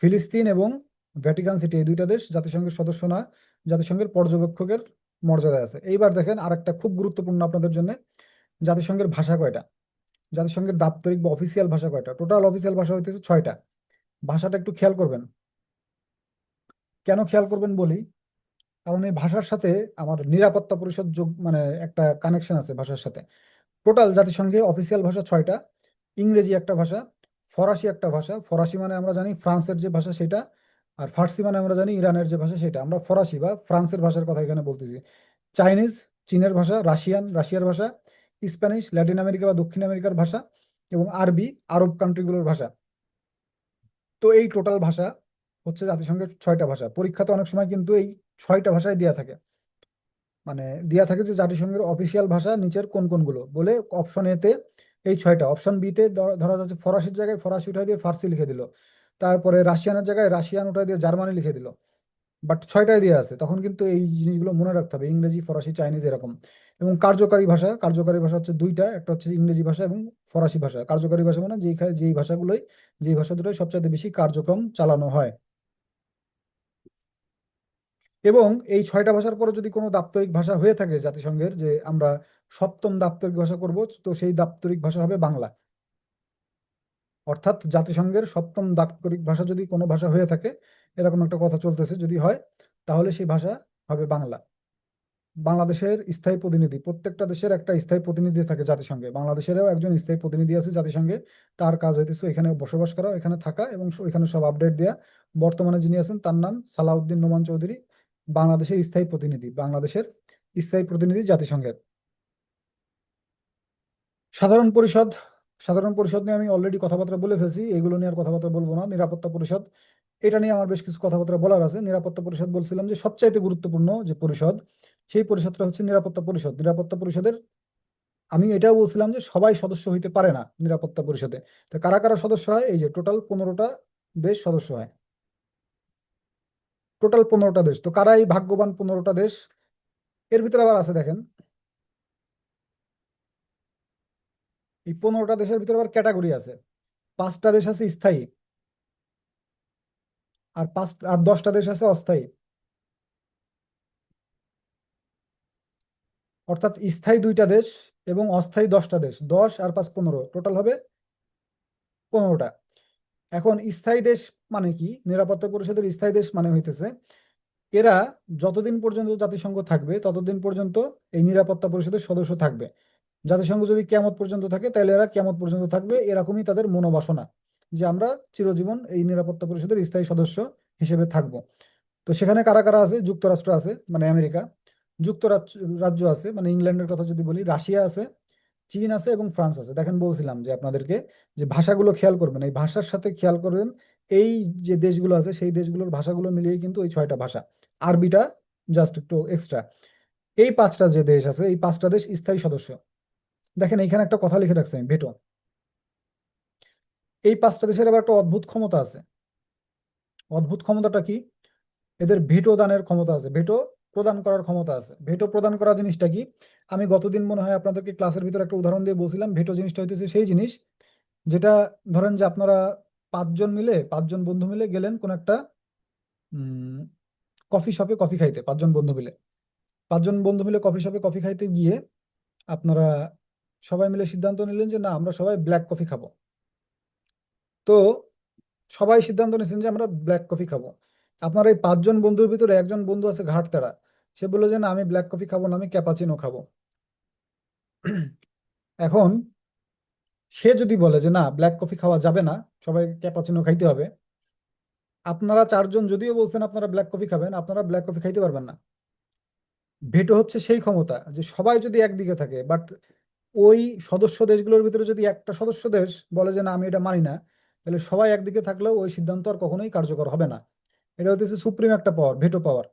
ফিলিস্তিন এবং ভ্যাটিকান সিটি, এই দুইটা দেশ জাতিসংঘের সদস্য না, জাতিসংঘের পর্যবেক্ষকের মর্যাদায় আছে। এইবার দেখেন আরেকটা খুব গুরুত্বপূর্ণ আপনাদের জন্য, জাতিসংঘের ভাষা কয়টা, জাতিসংঘের দাপ্তরিক বা অফিসিয়াল ভাষা কয়টা? টোটাল অফিসিয়াল ভাষা হইতেছে 6টা। ভাষাটা একটু খেয়াল করবেন। কেন খেয়াল করবেন বলি, কারণ এই ভাষার সাথে আমার নিরাপত্তা পরিষদ যোগ, মানে একটা কানেকশন আছে ভাষার সাথে। টোটাল জাতিসংঘে অফিসিয়াল ভাষা 6টা। ইংরেজি একটা ভাষা, ফরাসি একটা ভাষা, ফরাসি মানে আমরা জানি ফ্রান্সের যে ভাষা সেটা, আর ফার্সি মানে আমরা জানি ইরানের যে ভাষা সেটা। আমরা ফরাসি বা ফ্রান্সের ভাষার কথা এখানে বলতেছি। চাইনিজ, চীনের ভাষা, রাশিয়ান, রাশিয়ার ভাষা, স্প্যানিশ, ল্যাটিন আমেরিকা বা দক্ষিণ আমেরিকার ভাষা, এবং আরবি, আরব কান্ট্রিগুলোর ভাষা। তো এই টোটাল ভাষা হচ্ছে জাতিসংঘের 6টা ভাষা। পরীক্ষাতে অনেক সময় কিন্তু এই 6টা ভাষায় দেয়া থাকে, মানে দেয়া থাকে যে জাতিসংঘের অফিসিয়াল ভাষা নিচের কোন কোনগুলো বলে। অপশন এ তে এই 6টা, অপশন বি তে ধরা যাচ্ছে ফরাসির জায়গায় ফরাসি উঠাই দিয়ে ফার্সি লিখে দিল, তারপরে রাশিয়ানের জায়গায় রাশিয়ান উঠাই দিয়ে জার্মানি লিখে দিল, বাট 6টায় দিয়ে আছে। তখন কিন্তু এই জিনিসগুলো মনে রাখতে হবে, ইংরেজি, ফরাসি, চাইনিজ এরকম। এবং কার্যকারী ভাষা হচ্ছে দুইটা, একটা হচ্ছে ইংরেজি ভাষা এবং ফরাসি ভাষা। কার্যকারী ভাষা মানে যেই ভাষা দুটোই সবচেয়ে বেশি কার্যক্রম চালানো হয়। এবং এই 6টা ভাষার পরে যদি কোনো দাপ্তরিক ভাষা হয়ে থাকে জাতিসংঘের, যে আমরা 7ম দাপ্তরিক ভাষা করব, তো সেই দাপ্তরিক ভাষা হবে বাংলা। অর্থাৎ জাতিসংঘের 7ম দাপ্তরিক ভাষা যদি কোনো ভাষা হয়ে থাকে, এরকম একটা কথা চলতেছে, যদি হয়, তাহলে সেই ভাষা হবে বাংলা। বাংলাদেশের স্থায়ী প্রতিনিধি, প্রত্যেকটা দেশের একটা স্থায়ী প্রতিনিধি থাকে জাতিসংঘে, বাংলাদেশেরও একজন স্থায়ী প্রতিনিধি আছে জাতিসংঘে। তার কাজ হইতেছে এখানে বসবাস করা, এখানে থাকা এবং এখানে সব আপডেট দেয়া। বর্তমানে যিনি আছেন তার নাম সালাউদ্দিন নোমান চৌধুরী, বাংলাদেশের স্থায়ী প্রতিনিধি, বাংলাদেশের স্থায়ী প্রতিনিধি জাতিসংঘের। সাধারণ পরিষদ, সাধারণ পরিষদ নিয়ে আমি অলরেডি কথাবার্তা বলে ফেলছি, এগুলো নিয়ে আর কথাবার্তা বলবো না। নিরাপত্তা পরিষদ, এটা নিয়ে আমার বেশ কিছু কথাবার্তা বলার আছে। নিরাপত্তা পরিষদ বলছিলাম যে সবচাইতে গুরুত্বপূর্ণ যে পরিষদ, সেই পরিষদটা হচ্ছে নিরাপত্তা পরিষদ। নিরাপত্তা পরিষদের আমি এটাও বলছিলাম যে সবাই সদস্য হইতে পারে না নিরাপত্তা পরিষদে। তো কারা কারা সদস্য হয়? এই যে টোটাল 15টা দেশ সদস্য হয়, টোটাল 15টা দেশ। তো কারা এই ভাগ্যবান 15টা দেশ? এর ভিতরে আবার আছে দেখেন, এই 15টা দেশের ভিতরে আবার ক্যাটাগরি আছে। 5টা দেশ আছে স্থায়ী, আর 10টা দেশ আছে অস্থায়ী। অর্থাৎ স্থায়ী 2টা দেশ এবং অস্থায়ী 10টা দেশ, 10 আর 5 15, টোটাল হবে 15টা। এখন স্থায়ী দেশ মানে কি? নিরাপত্তা পরিষদের স্থায়ী দেশ মানে হইতেছে এরা যতদিন পর্যন্ত জাতিসংঘ থাকবে ততদিন পর্যন্ত এই নিরাপত্তা পরিষদের সদস্য থাকবে। জাতিসংঘ যদি কিয়ামত পর্যন্ত থাকে তাহলে এরা কিয়ামত পর্যন্ত থাকবে, এরকমই তাদের মনোবাসনা যে আমরা চিরজীবন এই নিরাপত্তা পরিষদের স্থায়ী সদস্য হিসেবে থাকব। তো সেখানে কারা কারা আছে? যুক্তরাষ্ট্র আছে, মানে আমেরিকা। যুক্তরাজ্য রাজ্য আছে, মানে ইংল্যান্ডের কথা যদি বলি, রাশিয়া আছে, চীন আছে এবং ফ্রান্স আছে। দেখেন বলছিলাম যে আপনাদেরকে যে ভাষাগুলো খেয়াল করবেন, এই ভাষার সাথে খেয়াল করবেন এই যে দেশগুলো আছে সেই দেশগুলোর ভাষাগুলো মিলিয়ে কিন্তু ওই 6টা ভাষা, আরবিটা জাস্ট একটু এক্সট্রা। এই 5টা যে দেশ আছে, এই 5টা দেশ স্থায়ী সদস্য। দেখেন এইখানে একটা কথা লিখে রাখছি আমি, ভেটো। এই 5টা দেশের আবার একটা অদ্ভুত ক্ষমতা আছে। অদ্ভুত ক্ষমতাটা কি? এদের ভেটো দানের ক্ষমতা আছে, ভেটো প্রদান করার ক্ষমতা আছে। ভেটো প্রদান করা জিনিসটা কি? আমি গতদিন মনে হয় আপনাদেরকে ক্লাসের ভিতরে একটা উদাহরণ দিয়ে বলছিলাম। ভেটো জিনিসটা হইতেছে সেই জিনিস যেটা, ধরেন যে আপনারা 5জন বন্ধু মিলে গেলেন কোন একটা কফি শপে কফি খাইতে, 5জন বন্ধু মিলে। 5জন বন্ধু মিলে কফি শপে কফি খাইতে গিয়ে আপনারা সবাই মিলে সিদ্ধান্ত নিলেন যে না, আমরা সবাই ব্ল্যাক কফি খাবো। তো সবাই সিদ্ধান্ত নিয়েছেন যে আমরা ব্ল্যাক কফি খাবো। আপনার এই 5জন বন্ধুর ভিতরে একজন বন্ধু আছে ঘাট তেরা, সে বললো যে না, আমি ব্ল্যাক কফি খাবো না, আমি ক্যাপাচিনো খাবো। এখন সে যদি বলে যে না, ব্ল্যাক কফি খাওয়া যাবে না, সবাই ক্যাপাচিনো খাইতে হবে, আপনারা 4জন যদিও বলছেন আপনারা ব্ল্যাক কফি খাবেন, আপনারা ব্ল্যাক কফি খাইতে পারবেন না। ভেটো হচ্ছে সেই ক্ষমতা যে সবাই যদি একদিকে থাকে, বাট ওই সদস্য দেশগুলোর ভিতরে যদি একটা সদস্য দেশ বলে যে না আমি এটা মানি না, তাহলে সবাই একদিকে থাকলেও ওই সিদ্ধান্ত আর কখনোই কার্যকর হবে না। এটা হচ্ছে সুপ্রিম একটা পাওয়ার, ভেটো পাওয়ার।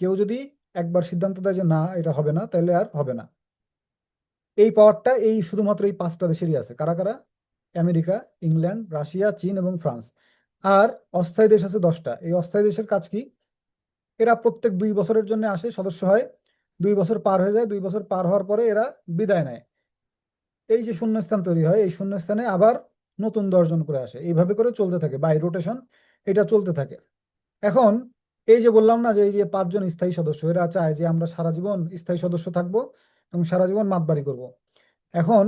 কেউ যদি একবার সিদ্ধান্ত দেয় যে না এটা হবে না, তাহলে আর হবে না। এই পাওয়ারটা এই শুধুমাত্র এই পাঁচটা দেশেরই আছে। কারা কারা? আমেরিকা, ইংল্যান্ড, রাশিয়া, চীন এবং ফ্রান্স। আর অস্থায়ী দেশ আছে 10টা। এই অস্থায়ী দেশের কাজ কি? এরা প্রত্যেক 2 বছরের জন্য আসে, সদস্য হয়, 2 বছর পার হয়ে যায়, 2 বছর পার হওয়ার পরে এরা বিদায় নেয়। এই যে শূন্যস্থান তৈরি হয়, এই শূন্যস্থানে আবার নতুন 10 জন করে আসে, এইভাবে করে চলতে থাকে, বাই রোটেশন এটা চলতে থাকে। এখন এই যে বললাম না যে এই যে 5 জন স্থায়ী সদস্য, এরা চায় যে আমরা সারা জীবন স্থায়ী সদস্য থাকবো এবং সারা জীবন মাতবাড়ি করব। এখন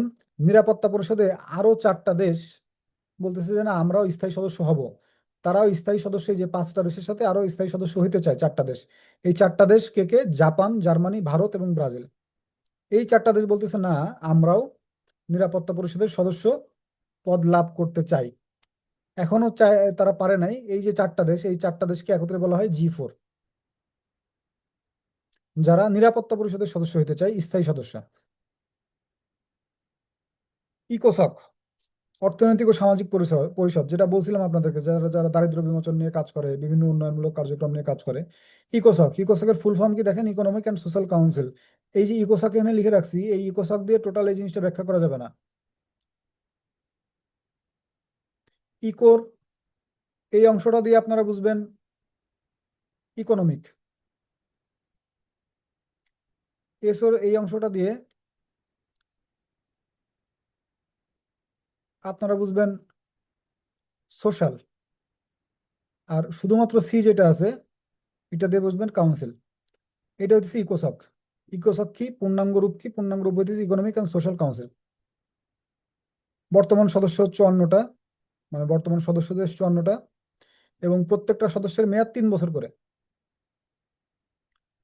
নিরাপত্তা পরিষদে আরো 4টা দেশ বলতেছে যে না আমরাও স্থায়ী সদস্য হব। তারাও স্থায়ী সদস্য, এই যে 5টা দেশের সাথে আরো স্থায়ী সদস্য হইতে চায় 4টা দেশ। এই 4টা দেশ কে কে? জাপান, জার্মানি, ভারত এবং ব্রাজিল। এই 4টা দেশ বলতেছে না আমরাও নিরাপত্তা পরিষদের সদস্য পদ লাভ করতে চাই। এখনো চায়, তারা পারে নাই। এই যে 4টা দেশ, এই 4টা দেশকে একত্রে বলা হয় G4, যারা নিরাপত্তা পরিষদের সদস্য হতে চায়, স্থায়ী সদস্য। ইকোসক, অর্থনৈতিক ও সামাজিক পরিষদ পরিষদ, যেটা বলছিলাম আপনাদেরকে, যারা যারা দারিদ্র বিমোচন নিয়ে কাজ করে, বিভিন্ন উন্নয়নমূলক কার্যক্রম নিয়ে কাজ করে। ইকোসকের ফুল ফর্ম কি দেখেন? Economic and social council. এই যে ইকোসক এখানে লিখে রাখছি, এই ইকোসক দিয়ে টোটাল এই জিনিসটা ব্যাখ্যা করা যাবে না। ইকোর এই অংশটা দিয়ে আপনারা বুঝবেন ইকোনমিক, এসোর এই অংশটা দিয়ে আপনারা বুঝবেন সোশ্যাল, আর শুধুমাত্র সি যেটা আছে এটা দিয়ে বুঝবেন কাউন্সিল। এটা হচ্ছে ইকোসক। ইকোসক কি? পূর্ণাঙ্গ রূপ কি? পূর্ণাঙ্গ রূপ হচ্ছে ইকোনমিক অ্যান্ড সোশ্যাল কাউন্সিল। বর্তমান সদস্য 54টা, মানে বর্তমান সদস্য দেশ 54টা, এবং প্রত্যেকটা সদস্যের মেয়াদ 3 বছর করে।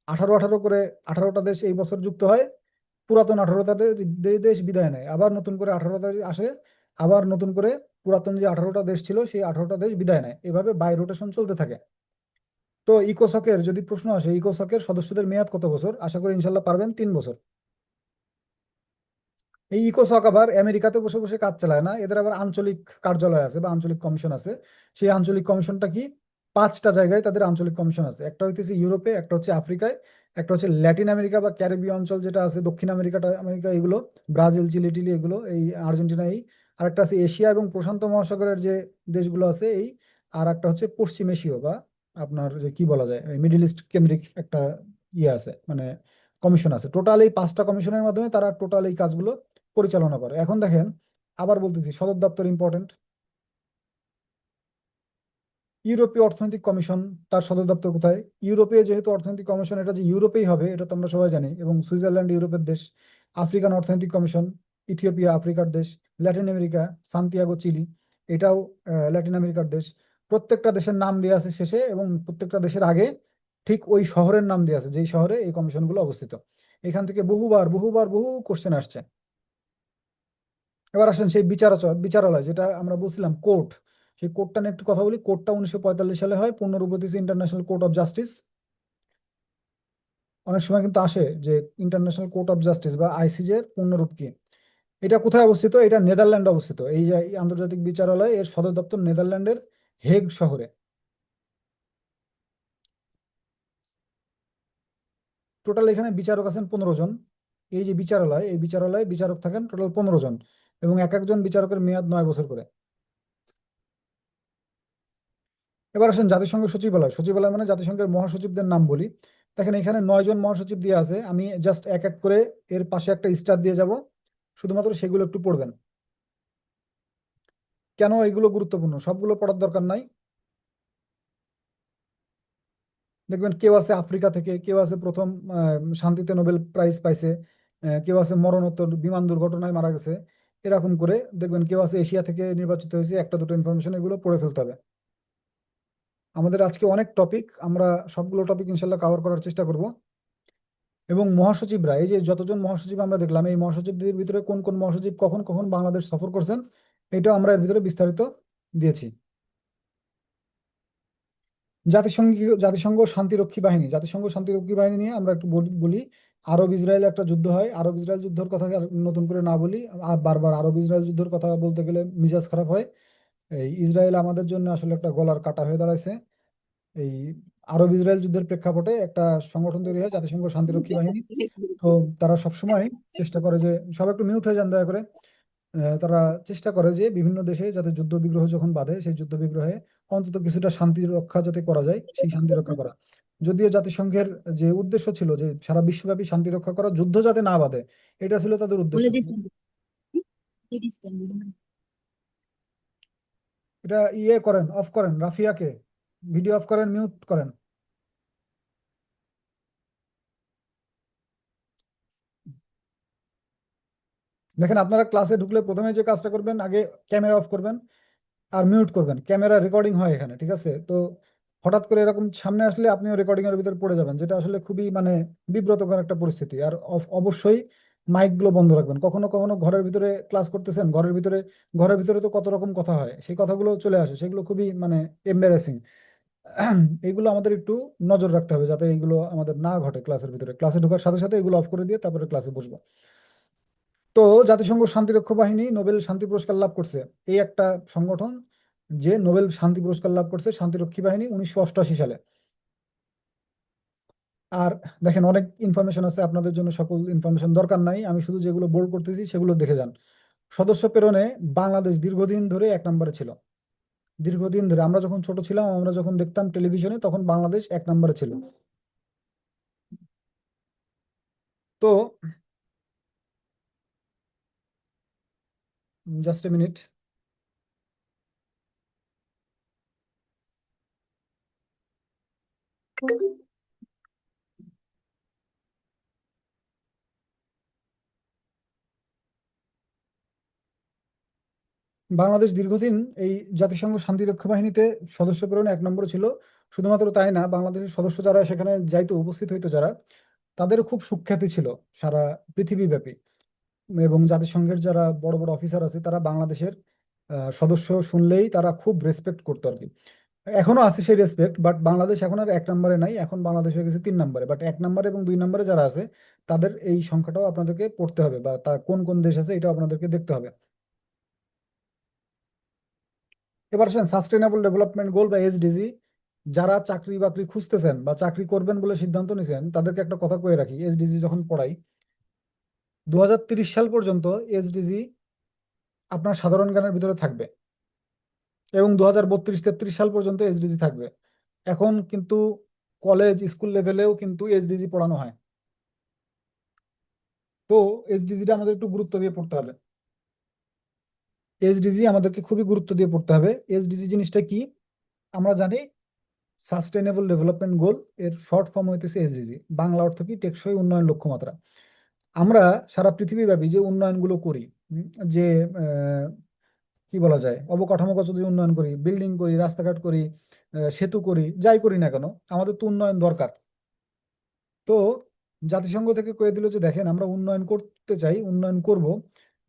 18 করে 18টা দেশ এই বছর যুক্ত হয়। পুরাতন 18টা দেশ বিদায় নেয়, আবার নতুন করে 18টা আসে, আবার নতুন করে পুরাতন যে 18টা দেশ ছিল সেই 18টা দেশ বিদায় নেয়, এভাবে বাই রোটেশন চলতে থাকে। তো ইকোসকের যদি প্রশ্ন আসে ইকোসকের সদস্যদের মেয়াদ কত বছর, আশা করি ইনশাল্লাহ পারবেন, 3 বছর। এই ইকোসক আবার আমেরিকাতে বসে বসে কাজ চালায় না, এদের আবার আঞ্চলিক কার্যালয় আছে বা আঞ্চলিক কমিশন আছে। সেই আঞ্চলিক কমিশনটা কি? 5টা জায়গায় তাদের আঞ্চলিক কমিশন আছে। একটা হইতেছে ইউরোপে, একটা হচ্ছে আফ্রিকায়, একটা হচ্ছে ল্যাটিন আমেরিকা বা ক্যারিবীয় অঞ্চল যেটা আছে, দক্ষিণ আমেরিকা এগুলো, ব্রাজিল, চিলি টিলি এগুলো, এই আর্জেন্টিনা এই। আরেকটা আছে এশিয়া এবং প্রশান্ত মহাসাগরের যে দেশগুলো আছে এই। আর একটা হচ্ছে পশ্চিম এশীয় বা আপনার যে কি বলা যায় মিডিল ইস্ট কেন্দ্রিক একটা ইয়ে আছে, মানে কমিশন আছে। টোটাল এই 5টা কমিশনের মাধ্যমে তারা টোটাল এই কাজগুলো পরিচালনা করে। এখন দেখেন, আবার বলতেছি, সদর দপ্তর ইম্পর্টেন্ট। ইউরোপীয় অর্থনৈতিক কমিশন, তার সদর দপ্তর কোথায়? ইউরোপীয় যেহেতু অর্থনৈতিক কমিশন, এটা যে ইউরোপেই হবে এটা তো আমরা সবাই জানি, এবং সুইজারল্যান্ড ইউরোপের দেশ। আফ্রিকান অর্থনৈতিক কমিশন, ইথিওপিয়া আফ্রিকার দেশ। ল্যাটিন আমেরিকা, সান্তিয়াগো চিলি, এটাও ল্যাটিন আমেরিকার দেশ। প্রত্যেকটা দেশের নাম দেওয়া আছে শেষে, এবং প্রত্যেকটা দেশের আগে ঠিক ওই শহরের নাম দেওয়া আছে যেই শহরে এই কমিশনগুলো অবস্থিত। এখান থেকে বহুবার বহুবার বহু কোশ্চেন আসছে। এবার আসেন সেই বিচারালয় যেটা আমরা বলছিলাম কোর্ট, সেই কোর্টটা নিয়ে একটু কথা বলি। কোর্টটা 1945 সালে হয়, পূর্ণরূপ হচ্ছে ইন্টারন্যাশনাল কোর্ট অফ জাস্টিস। অনেক সময় কিন্তু আসে যে ইন্টারন্যাশনাল কোর্ট অফ জাস্টিস বা আইসিজে এর পূর্ণরূপ কি। এটা কোথায় অবস্থিত? এটা নেদারল্যান্ডে অবস্থিত। এই যে এই আন্তর্জাতিক বিচারালয়, এর সদর দপ্তর নেদারল্যান্ডের হেগ শহরে। টোটাল এখানে বিচারক আছেন 15 জন। এই যে বিচারালয়, এই বিচারালয়ে বিচারক থাকেন টোটাল 15 জন, এবং এক একজন বিচারকের মেয়াদ 9 বছর করে। এবার আসেন জাতিসংঘ সচিবালয়। সচিবালয় মানে জাতিসংঘের মহাসচিবদের নাম বলি। দেখেন এখানে 9 জন মহাসচিব দিয়ে আছে, আমি জাস্ট এক এক করে এর পাশে একটা স্টার দিয়ে যাব, শুধুমাত্র সেগুলো একটু পড়বেন। কেন এগুলো গুরুত্বপূর্ণ? সবগুলো পড়ার দরকার নাই। দেখবেন কেউ আছে আফ্রিকা থেকে, কেউ আছে প্রথম শান্তিতে নোবেল প্রাইজ পাইছে, কেউ আছে মরণোত্তর বিমান দুর্ঘটনায় মারা গেছে, এরকম করে দেখবেন কেউ আছে এশিয়া থেকে নির্বাচিত হয়েছে, একটা দুটো ইনফরমেশন এগুলো পড়ে ফেলতে হবে। আমাদের আজকে অনেক টপিক, আমরা সবগুলো টপিক ইনশাল্লাহ কভার করার চেষ্টা করব। এবং মহাসচিবরা, এই যে যতজন মহাসচিব আমরা দেখলাম, এই মহাসচিবদের ভিতরে কোন কোন মহাসচিব কখন কখন বাংলাদেশ সফর করছেন, এটাও আমরা এর ভিতরে বিস্তারিত দিয়েছি। জাতিসংঘ শান্তিরক্ষী বাহিনী, জাতিসংঘ শান্তিরক্ষী বাহিনী নিয়ে আমরা একটু বলি বলি। আরব ইসরায়েল একটা যুদ্ধ হয়, আরব ইসরায়েল যুদ্ধের কথা আর নতুন করে না বলি, আর বারবার আরব ইসরায়েল যুদ্ধের কথা বলতে গেলে মিজাজ খারাপ হয়। এই ইসরায়েল আমাদের জন্য আসলে একটা গলার কাঁটা হয়ে দাঁড়াইছে। এই আরব ইসরায়েল যুদ্ধের প্রেক্ষাপটে একটা সংগঠন তৈরি হয়, জাতিসংঘ শান্তিরক্ষী বাহিনী। তো তারা সবসময় চেষ্টা করে যে, সব একটু মিউট হয়ে যান দয়া করে। তারা চেষ্টা করে যে বিভিন্ন দেশে যাতে যুদ্ধ বিগ্রহ যখন বাঁধে, সেই যুদ্ধ বিগ্রহে অন্তত কিছুটা শান্তি রক্ষা যাতে করা যায়, সেই শান্তি রক্ষা করা। যদিও জাতিসংঘের যে উদ্দেশ্য ছিল যে সারা বিশ্বব্যাপী শান্তি রক্ষা করা, যুদ্ধ যাতে না বাঁধে, এটা ছিল তাদের উদ্দেশ্য। এটা ইয়ে করেন, অফ করেন রাফিয়াকে, ভিডিও অফ করেন, মিউট করেন। দেখেন, আপনারা ক্লাসে ঢুকলে প্রথমে যে কাজটা করবেন, আগে ক্যামেরা অফ করবেন আর মিউট করবেন। ক্যামেরা রেকর্ডিং হয় এখানে, ঠিক আছে? তো হঠাৎ করে এরকম সামনে আসলে আপনিও রেকর্ডিং এর ভিতরে পড়ে যাবেন, যেটা আসলে খুবই মানে বিব্রতকর একটা পরিস্থিতি। আর অবশ্যই মাইক গুলো বন্ধ রাখবেন। কখনো কখনো ঘরের ভিতরে ক্লাস করতেছেন, ঘরের ভিতরে তো কত রকম কথা হয়, সেই কথাগুলো চলে আসে, সেগুলো খুবই মানে এম্বারাসিং। এইগুলো আমাদের একটু নজর রাখতে হবে যাতে এইগুলো আমাদের না ঘটে ক্লাসের ভিতরে। ক্লাসে ঢোকার সাথে সাথে এগুলো অফ করে দিয়ে তারপরে ক্লাসে বসবো। তো জাতিসংঘ শান্তিরক্ষা বাহিনী নোবেল শান্তি পুরস্কার লাভ করছে, এই একটা সংগঠন যে নোবেল শান্তি পুরস্কার লাভ করছে, শান্তিরক্ষী বাহিনী, 1988 সালে। আর দেখেন, অনেক ইনফরমেশন আছে, আপনাদের জন্য সকল ইনফরমেশন দরকার নাই, আমি শুধু যেগুলো বোল্ড করতেছি সেগুলো দেখে যান। সদস্য প্রেরণে বাংলাদেশ দীর্ঘদিন ধরে 1 নম্বরে ছিল। দীর্ঘদিন ধরে, আমরা যখন ছোট ছিলাম, আমরা যখন দেখতাম টেলিভিশনে, তখন বাংলাদেশ 1 নম্বরে ছিল। তো জাস্ট এ মিনিট। বাংলাদেশ দীর্ঘদিন এই জাতিসংঘ শান্তিরক্ষা বাহিনীতে সদস্য প্রেরণে 1 নম্বরে ছিল। শুধুমাত্র তাই না, বাংলাদেশের সদস্য যারা সেখানে যাইতো, উপস্থিত হইতো যারা, তাদের খুব সুখ্যাতি ছিল সারা পৃথিবীব্যাপী। এবং জাতিসংঘের যারা বড় বড় অফিসার আছে, তারা বাংলাদেশের সদস্য শুনলেই তারা খুব রেসপেক্ট করতো আর কি। এখনো আছে সেই রেসপেক্ট, বাট বাংলাদেশ এখন আর 1 নম্বরে নাই, এখন বাংলাদেশ হয়ে গেছে 3 নম্বরে। বাট 1 নম্বরে এবং 2 নম্বরে যারা আছে, তাদের এই সংখ্যাটাও আপনাদেরকে পড়তে হবে, বা তা কোন কোন দেশ আছে এটাও আপনাদেরকে দেখতে হবে। এবার আসেন সাস্টেইনেবল ডেভেলপমেন্ট গোল বা এসডিজি। যারা চাকরি বাকরি খুঁজতেছেন বা চাকরি করবেন বলে সিদ্ধান্ত নিছেন, তাদেরকে একটা কথা কয়ে রাখি, এসডিজি যখন পড়াই, 2030 সাল পর্যন্ত এসডিজি আপনার সাধারণ জ্ঞানের ভিতরে থাকবে, এবং 2032-33 সাল পর্যন্ত এসডিজি থাকবে। এখন কিন্তু কলেজ স্কুল লেভেলেও কিন্তু এসডিজি পড়ানো হয়। তো এসডিজিটা আমাদের একটু গুরুত্ব দিয়ে পড়তে হবে। এসডিজি আমাদেরকে খুবই গুরুত্ব দিয়ে পড়তে হবে। এসডিজি জিনিসটা কি আমরা জানি, সাস্টেইনেবল ডেভেলপমেন্ট গোল, এর শর্ট ফর্ম হইতেছে এসডিজি। বাংলা অর্থ কি? টেকসই উন্নয়ন লক্ষ্যমাত্রা। আমরা সারা পৃথিবীব্যাপী যে উন্নয়নগুলো করি, যে কি বলা যায়, অবকাঠামোগত যে উন্নয়ন করি, বিল্ডিং করি, রাস্তাঘাট করি, সেতু করি, যাই করি না কেন, আমাদের তো উন্নয়ন দরকার। তো জাতিসংঘ থেকে কয়ে দিল যে দেখেন, আমরা উন্নয়ন করতে চাই, উন্নয়ন করব,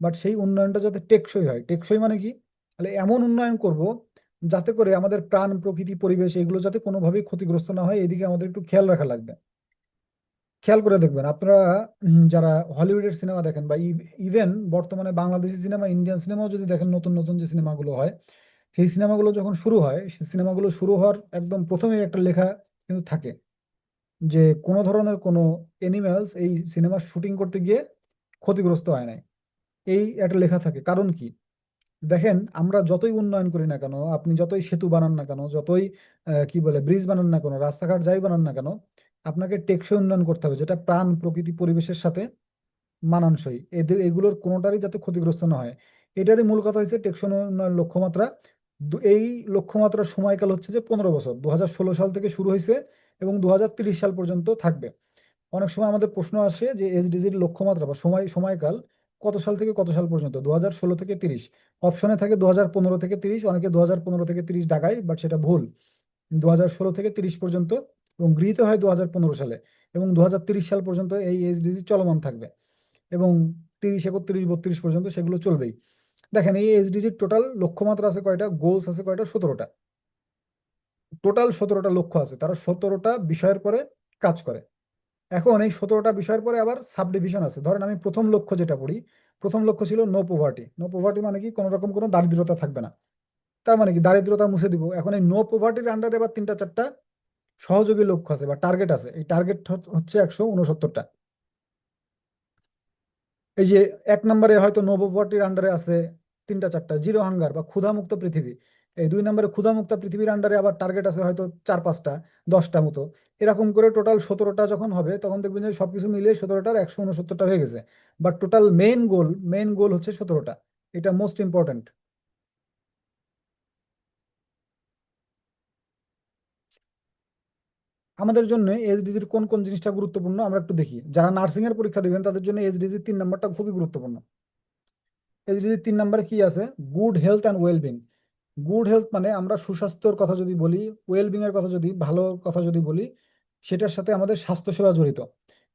বাট সেই উন্নয়নটা যাতে টেকসই হয়। টেকসই মানে কি? তাহলে এমন উন্নয়ন করব যাতে করে আমাদের প্রাণ, প্রকৃতি, পরিবেশ এগুলো যাতে কোনোভাবেই ক্ষতিগ্রস্ত না হয়, এদিকে আমাদের একটু খেয়াল রাখা লাগবে। খেয়াল করে দেখবেন আপনারা, যারা হলিউডের সিনেমা দেখেন, বা ইভেন বর্তমানে বাংলাদেশি সিনেমা, ইন্ডিয়ান সিনেমাও যদি দেখেন, নতুন নতুন যে সিনেমাগুলো হয়, সেই সিনেমাগুলো যখন শুরু হয়, সেই সিনেমাগুলো শুরু হওয়ার একদম প্রথমেই একটা লেখা কিন্তু থাকে যে কোনো ধরনের কোনো এনিম্যালস এই সিনেমার শুটিং করতে গিয়ে ক্ষতিগ্রস্ত হয় নাই। এই একটা লেখা থাকে। কারণ কি? দেখেন, আমরা যতই উন্নয়ন করি না কেন, আপনি যতই সেতু বানান না কেন, যতই কি বলে ব্রিজ বানান না কেন, রাস্তাঘাট যাই বানান না কেন, আপনাকে টেকসই উন্নয়ন করতে হবে, যেটা প্রাণ, প্রকৃতি, পরিবেশের সাথে মানানসই। এদের এগুলোর কোনোটারই যাতে ক্ষতিগ্রস্ত না হয়, এটারই মূল কথা হচ্ছে টেকসই উন্নয়ন লক্ষ্যমাত্রা। এই লক্ষ্যমাত্রার সময়কাল হচ্ছে যে 15 বছর, 2016 সাল থেকে শুরু হয়েছে এবং 2030 সাল পর্যন্ত থাকবে। অনেক সময় আমাদের প্রশ্ন আসে যে এসডিজির লক্ষ্যমাত্রা বা সময়কাল কত সাল থেকে কত সাল পর্যন্ত? 2016 থেকে 30। অপশনে থাকে 2015 থেকে 30, অনেকে 2015 থেকে 30 ডাকায়, বাট সেটা ভুল। 2016 থেকে 30 পর্যন্ত, এবং গৃহীত হয় 2015 সালে, এবং 2030 সাল পর্যন্ত এই এসডিজি চলমান থাকবে, এবং 30, 31, 32 পর্যন্ত সেগুলো চলবেই। দেখেন, এই এসডিজির টোটাল লক্ষ্যমাত্রা আছে কয়টা, গোলস আছে কয়টা? 17টা। টোটাল 17টা লক্ষ্য আছে, তারা 17টা বিষয়ের পরে কাজ করে। এখন এই 17টা বিষয়ের পরে আবার সাব ডিভিশন আছে। ধরেন আমি প্রথম লক্ষ্য যেটা পড়ি, প্রথম লক্ষ্য ছিল নো পোভার্টি। নো পোভার্টি মানে কি, কোনো রকম কোনো দারিদ্রতা থাকবে না। তার মানে কি, দারিদ্রতা মুছে দিব। এখন এই নো পোভার্টির আন্ডারে আবার 3টা 4টা সহযোগী লক্ষ্য আছে বা টার্গেট আছে। এই টার্গেট হচ্ছে 169টা। এই যে 1 নম্বরে হয়তো নো পোভার্টির আন্ডারে আছে 3টা 4টা জিরো হাঙ্গার বা ক্ষুধামুক্ত পৃথিবী। এই 2 নম্বরে ক্ষুধামুক্ত পৃথিবীর আন্ডারে আবার টার্গেট আছে হয়তো 4 5টা 10টা মতো। এরকম করে টোটাল 17টা যখন হবে তখন দেখবেন যে সবকিছু মিলিয়ে 17টার 169টা হয়ে গেছে। বাট টোটাল মেইন গোল হচ্ছে 17টা। এটা মোস্ট ইম্পর্টেন্ট। আমাদের জন্য এইচডিজির কোন কোন জিনিসটা গুরুত্বপূর্ণ আমরা একটু দেখি। যারা নার্সিং এর পরীক্ষা দিবেন তাদের জন্য এইচডিজির 3 নম্বরটা খুবই গুরুত্বপূর্ণ। এইচডিজির 3 নম্বরে কি আছে? Good health and wellbeing. Good health মানে আমরা সুস্বাস্থ্যের কথা যদি বলি, ওয়েলবিং এর কথা যদি, ভালো কথা যদি বলি, সেটার সাথে আমাদের স্বাস্থ্যসেবা জড়িত।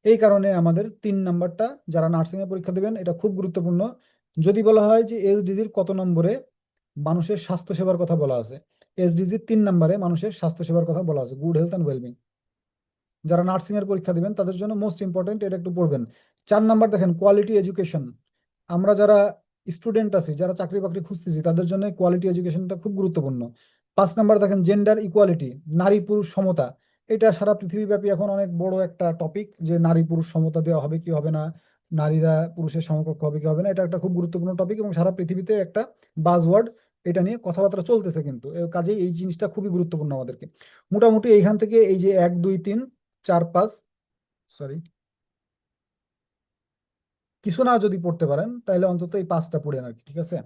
এই কারণে আমাদের 3 নম্বরটা যারা নার্সিং এর পরীক্ষা দেবেন এটা খুব গুরুত্বপূর্ণ। যদি বলা হয় যে এইচডিজির কত নম্বরে মানুষের স্বাস্থ্যসেবার কথা বলা আছে, এইচডিজির 3 নম্বরে মানুষের স্বাস্থ্যসেবার কথা বলা আছে, গুড হেলথ অ্যান্ড ওয়েলবিং। যারা নার্সিং এর পরীক্ষা দিবেন তাদের জন্য মোস্ট ইম্পর্টেন্ট, এটা একটু পড়বেন। 4 নম্বর দেখেন কোয়ালিটি এডুকেশন। আমরা যারা স্টুডেন্ট আছি, যারা চাকরি বাকরি খুঁজতেছি, তাদের জন্য কোয়ালিটি এডুকেশনটা খুব গুরুত্বপূর্ণ। 5 নম্বর দেখেন জেন্ডার ইকুয়ালিটি, নারী পুরুষ সমতা। এটা সারা পৃথিবীব্যাপী এখন অনেক বড় একটা টপিক যে নারী পুরুষ সমতা দেওয়া হবে কি হবে না, নারীরা পুরুষের সমকক্ষ হবে কি হবে না। এটা একটা খুব গুরুত্বপূর্ণ টপিক এবং সারা পৃথিবীতে একটা বাজওয়ার্ড। এটা নিয়ে কথাবার্তা চলতেছে কিন্তু কাজেই এই জিনিসটা খুবই গুরুত্বপূর্ণ আমাদেরকে। মোটামুটি এইখান থেকে এই যে 1 2 3 4 5, সরি, কিছু না যদি পড়তে পারেন তাহলে অন্তত এই 5টা পড়েন আর কি, ঠিক আছে।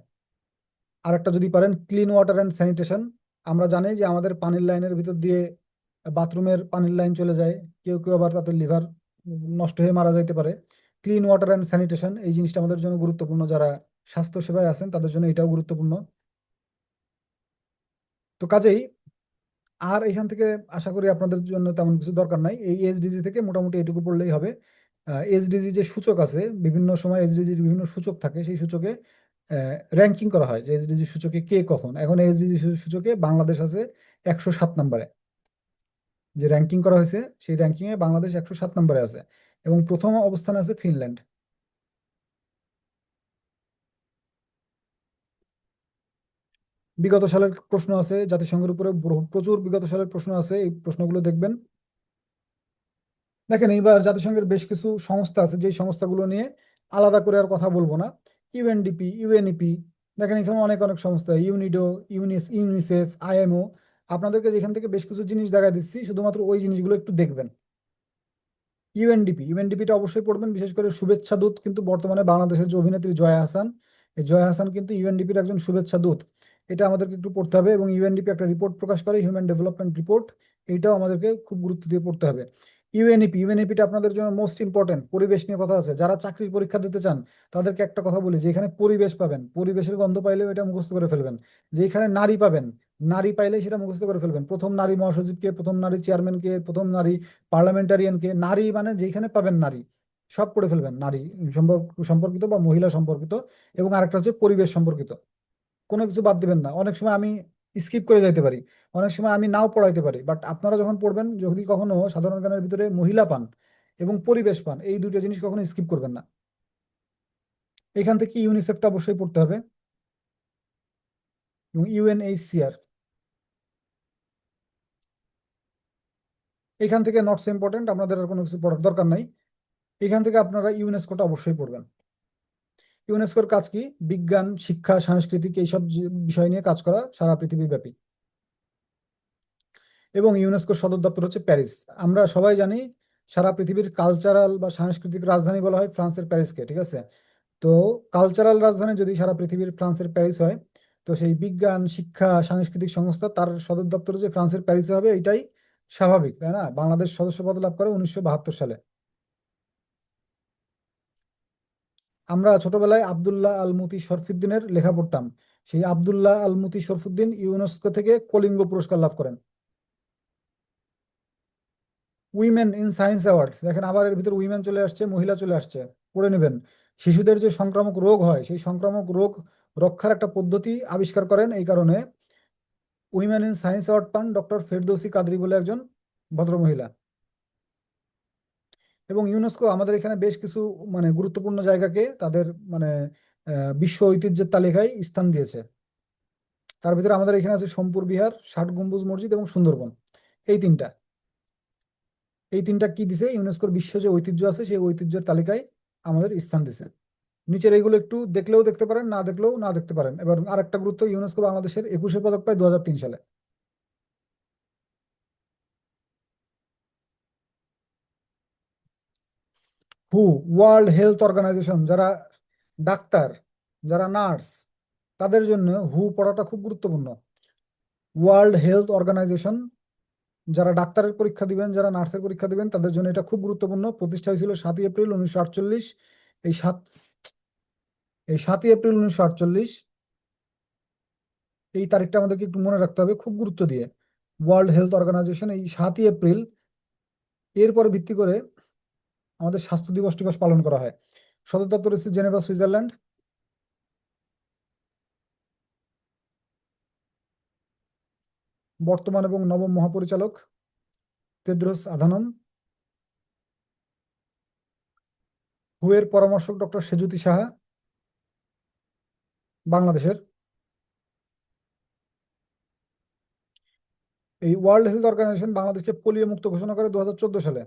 আর একটা যদি পারেন ক্লিন ওয়াটার অ্যান্ড স্যানিটেশন। আমরা জানি যে আমাদের পানির লাইনের ভিতর দিয়ে বাথরুমের পানির লাইন চলে যায়, কেউ কেউ আবার তাদের লিভার নষ্ট হয়ে মারা যাইতে পারে। ক্লিন ওয়াটার অ্যান্ড স্যানিটেশন এই জিনিসটা আমাদের জন্য গুরুত্বপূর্ণ, যারা স্বাস্থ্য সেবায় আছেন তাদের জন্য এটাও গুরুত্বপূর্ণ। তো কাজেই আর এখান থেকে আশা করি আপনাদের জন্য তেমন কিছু দরকার নাই, এই এইচডিজি থেকে মোটামুটি এটুকু পড়লেই হবে। এইচডিজি যে সূচক আছে, বিভিন্ন সময় এইচডিজির বিভিন্ন সূচক থাকে, সেই সূচকে র্যাঙ্কিং করা হয় যে এইচডিজি সূচকে কে কখন। এখন এইচডিজি সূচকে বাংলাদেশ আছে 107 নম্বরে। যে র্যাঙ্কিং করা হয়েছে সেই র্যাঙ্কিং এ বাংলাদেশ 107 নম্বরে আছে এবং প্রথম অবস্থানে আছে ফিনল্যান্ড। বিগত সালের প্রশ্ন আছে জাতিসংঘের উপরে, প্রচুর বিগত সালের প্রশ্ন আছে, এই প্রশ্নগুলো দেখবেন। দেখেন এইবার জাতিসংঘের বেশ কিছু সংস্থা আছে, যেই সংস্থাগুলো নিয়ে আলাদা করে আর কথা বলবো না। ইউএনডিপি, ইউএনইপি, দেখেন এখানে অনেক অনেক সংস্থা, ইউনিডো, ইউনিসেফ, আইএমও। আপনাদেরকে যেখান থেকে বেশ কিছু জিনিস দেখা দিচ্ছি, শুধুমাত্র ওই জিনিসগুলো একটু দেখবেন। ইউএনডিপিটা অবশ্যই পড়বেন, বিশেষ করে শুভেচ্ছা দূত কিন্তু বর্তমানে বাংলাদেশের যে অভিনেত্রী জয়া হাসান, এই জয়া হাসান কিন্তু ইউএনডিপির একজন শুভেচ্ছা দূত। এটা আমাদেরকে একটু পড়তে হবে। এবং ইউএনডিপি একটা রিপোর্ট প্রকাশ করে, হিউম্যান ডেভেলপমেন্ট রিপোর্ট। এইটাও আমাদেরকে খুব গুরুত্ব দিয়ে পড়তে হবে। ইউএনইপিটা আপনাদের জন্য মোস্ট ইম্পর্টেন্ট। পরিবেশ নিয়ে কথা আছে, যারা চাকরির পরীক্ষা দিতে চান তাদেরকে একটা কথা বলি যে এখানে পরিবেশ পাবেন, পরিবেশের গন্ধ পাইলেও এটা মুখস্থ করে ফেলবেন। যে এখানে নারী পাবেন, নারী পাইলেই সেটা মুখস্থ করে ফেলবেন। প্রথম নারী মহাসচিবকে, প্রথম নারী চেয়ারম্যানকে, প্রথম নারী পার্লামেন্টারিয়ানকে, নারী মানে যেখানে পাবেন নারী, সব পড়ে ফেলবেন। নারী সম্পর্কিত বা মহিলা সম্পর্কিত। এবং আরেকটা হচ্ছে পরিবেশ সম্পর্কিত, কোনো কিছু বাদ দিবেন না। অনেক সময় আমি স্কিপ করে যাইতে পারি, অনেক সময় আমি নাও পড়াইতে পারি, বাট আপনারা যখন পড়বেন, যদি কখনো সাধারণ জ্ঞানের ভিতরে মহিলা পান এবং পরিবেশ পান, এই দুটো জিনিস কখনো স্কিপ করবেন না। এখান থেকে ইউনিসেফটা অবশ্যই পড়তে হবে এবং ইউএনএইচসিআর। এখান থেকে নট সো ইম্পর্টেন্ট, আপনাদের আর কোনো কিছু পড়ার দরকার নাই। এখান থেকে আপনারা ইউনেস্কোটা অবশ্যই পড়বেন। ইউনেস্কোর কাজ কি? বিজ্ঞান, শিক্ষা, সাংস্কৃতিক এইসব বিষয় নিয়ে কাজ করা সারা পৃথিবী ব্যাপী। এবং ইউনেস্কোর সদর দপ্তর হচ্ছে প্যারিস। আমরা সবাই জানি সারা পৃথিবীর কালচারাল বা সাংস্কৃতিক রাজধানী বলা হয় ফ্রান্সের প্যারিসকে, ঠিক আছে। তো কালচারাল রাজধানী যদি সারা পৃথিবীর ফ্রান্সের প্যারিস হয়, তো সেই বিজ্ঞান, শিক্ষা, সাংস্কৃতিক সংস্থা তার সদর দপ্তর যে ফ্রান্সের প্যারিসে হবে, এটাই স্বাভাবিক, তাই না? বাংলাদেশ সদস্যপদ লাভ করে 1972 সালে। আমরা ছোটবেলায় আব্দুল্লাহ আল মুতি শরফুদ্দিনের লেখা পড়তাম। সেই আব্দুল্লাহ আল মুতি শরফুদ্দিন ইউনেস্কো থেকে কলিঙ্গ পুরস্কার লাভ করেন। উইমেন ইন সায়েন্স অ্যাওয়ার্ড, দেখেন আবার এর ভিতরে উইমেন চলে আসছে, মহিলা চলে আসছে, পড়ে নেবেন। শিশুদের যে সংক্রামক রোগ হয়, সেই সংক্রামক রোগ রক্ষার একটা পদ্ধতি আবিষ্কার করেন, এই কারণে উইমেন ইন সায়েন্স অ্যাওয়ার্ড পান ডক্টর ফেরদৌসী কাদরি বলে একজন ভদ্রমহিলা। এবং ইউনেস্কো আমাদের এখানে বেশ কিছু মানে গুরুত্বপূর্ণ জায়গাকে তাদের মানে বিশ্ব ঐতিহ্যের তালিকায় স্থান দিয়েছে। তার ভিতরে আমাদের এখানে আছে সোমপুর বিহার, ষাট গম্বুজ মসজিদ এবং সুন্দরবন। এই তিনটা এই তিনটা কি দিছে, ইউনেস্কোর বিশ্ব যে ঐতিহ্য আছে সেই ঐতিহ্যের তালিকায় আমাদের স্থান দিছে। নিচের এইগুলো একটু দেখলেও দেখতে পারেন, না দেখলেও না দেখতে পারেন। এবার আরেকটা গুরুত্ব, ইউনেস্কো বাংলাদেশের 21 পদক পায় 2003 সালে। হু, ওয়ার্ল্ড হেলথ অর্গানাইজেশন, যারা ডাক্তার, যারা নার্স, তাদের জন্য হু পড়াটা খুব গুরুত্বপূর্ণ। ওয়ার্ল্ড হেলথ অর্গানাইজেশন, যারা ডাক্তারের পরীক্ষা দিবেন, যারা নার্সের পরীক্ষা দিবেন, তাদের জন্য এটা খুব গুরুত্বপূর্ণ। প্রতিষ্ঠা হয়েছিল 7 এপ্রিল 1948। এই সাত এই 7 এপ্রিল 1948, এই তারিখটা আমাদেরকে একটু মনে রাখতে হবে খুব গুরুত্ব দিয়ে। ওয়ার্ল্ড হেলথ অর্গানাইজেশন এই 7 এপ্রিল, এরপরে ভিত্তি করে আমাদের স্বাস্থ্য দিবস টিবস পালন করা হয়। সদর দপ্তর হচ্ছে জেনেভা, সুইজারল্যান্ড। বর্তমান এবং নবম মহাপরিচালক তেদ্রোস আধানম। হুয়ের পরামর্শক ডক্টর সেজুতি সাহা, বাংলাদেশের। এই ওয়ার্ল্ড হেলথ অর্গানাইজেশন বাংলাদেশকে পোলিও মুক্ত ঘোষণা করে 2014 সালে।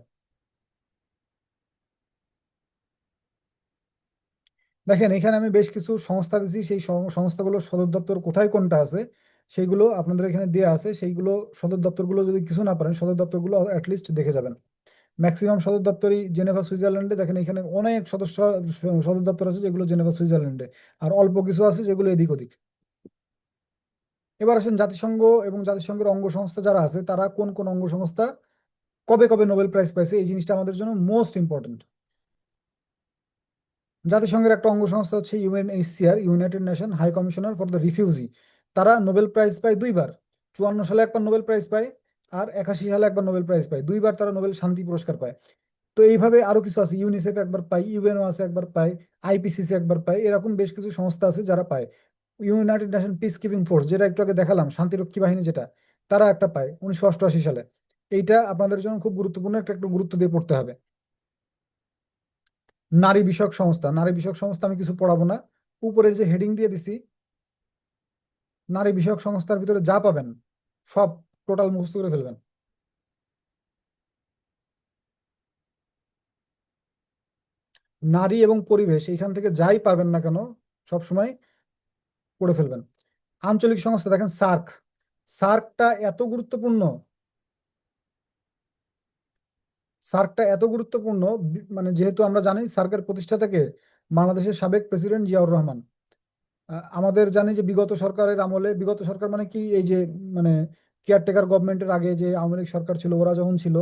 দেখেন এখানে আমি বেশ কিছু সংস্থা দিচ্ছি, সেই সংস্থাগুলোর সদর দপ্তর কোথায় কোনটা আছে সেইগুলো আপনাদের এখানে দেওয়া আছে। সেইগুলো সদর দপ্তরগুলো যদি কিছু না পারেন, সদর দপ্তরগুলো অ্যাটলিস্ট দেখে যাবেন। ম্যাক্সিমাম সদর দপ্তরই জেনেভা, সুইজারল্যান্ডে। দেখেন এখানে অনেক সদর দপ্তর আছে যেগুলো জেনেভা, সুইজারল্যান্ডে, আর অল্প কিছু আছে যেগুলো এদিক ওদিক। এবার আসেন জাতিসংঘ এবং জাতিসংঘের অঙ্গ সংস্থা যারা আছে তারা কোন কোন অঙ্গ সংস্থা কবে কবে নোবেল প্রাইজ পাইছে, এই জিনিসটা আমাদের জন্য মোস্ট ইম্পর্টেন্ট। জাতিসংঘের একটা অঙ্গ সংস্থা হচ্ছে UNHCR, United Nation High Commissioner for the refugee. তারা নোবেল প্রাইজ পায় দুইবার। 54 সালে একবার নোবেল প্রাইজ পায়, আর 81 সালে একবার নোবেল প্রাইজ পায়। দুইবার তারা নোবেল শান্তি পুরস্কার পায়। তো এইভাবে আরো কিছু আছে, ইউনিসেফ একবার পায়, ইউএনও আছে একবার পায়, আইপিসিসি একবার পায়। এরকম বেশ কিছু সংস্থা আছে যারা পায়। United nation peace keeping force, যেটা একটু আগে দেখালাম, শান্তিরক্ষী বাহিনী যেটা, তারা একটা পায় 1988 সালে। এইটা আপনাদের জন্য খুব গুরুত্বপূর্ণ, একটা একটু গুরুত্ব দিয়ে পড়তে হবে। নারী বিষয়ক সংস্থা, নারী বিষয়ক সংস্থা আমি কিছু পড়াবো না, উপরের যে হেডিং দিয়ে দিছি, নারী বিষয়ক সংস্থার ভিতরে যা পাবেন সব টোটাল মুখস্থ করে ফেলবেন। নারী এবং পরিবেশ, এইখান থেকে যাই পারবেন না কেন সব সময় পড়ে ফেলবেন। আঞ্চলিক সংস্থা, দেখেন সার্ক, সার্কটা এত গুরুত্বপূর্ণ, সার্কটা এত গুরুত্বপূর্ণ, মানে যেহেতু আমরা জানি সার্কের প্রতিষ্ঠাতাকে বাংলাদেশের সাবেক প্রেসিডেন্ট জিয়াউর রহমান। আমাদের জানি যে বিগত সরকারের আমলে, বিগত সরকার মানে কি, এই যে মানে কেয়ারটেকার গভর্নমেন্টের আগে যে আওয়ামী লীগ সরকার ছিল, ওরা যখন ছিল,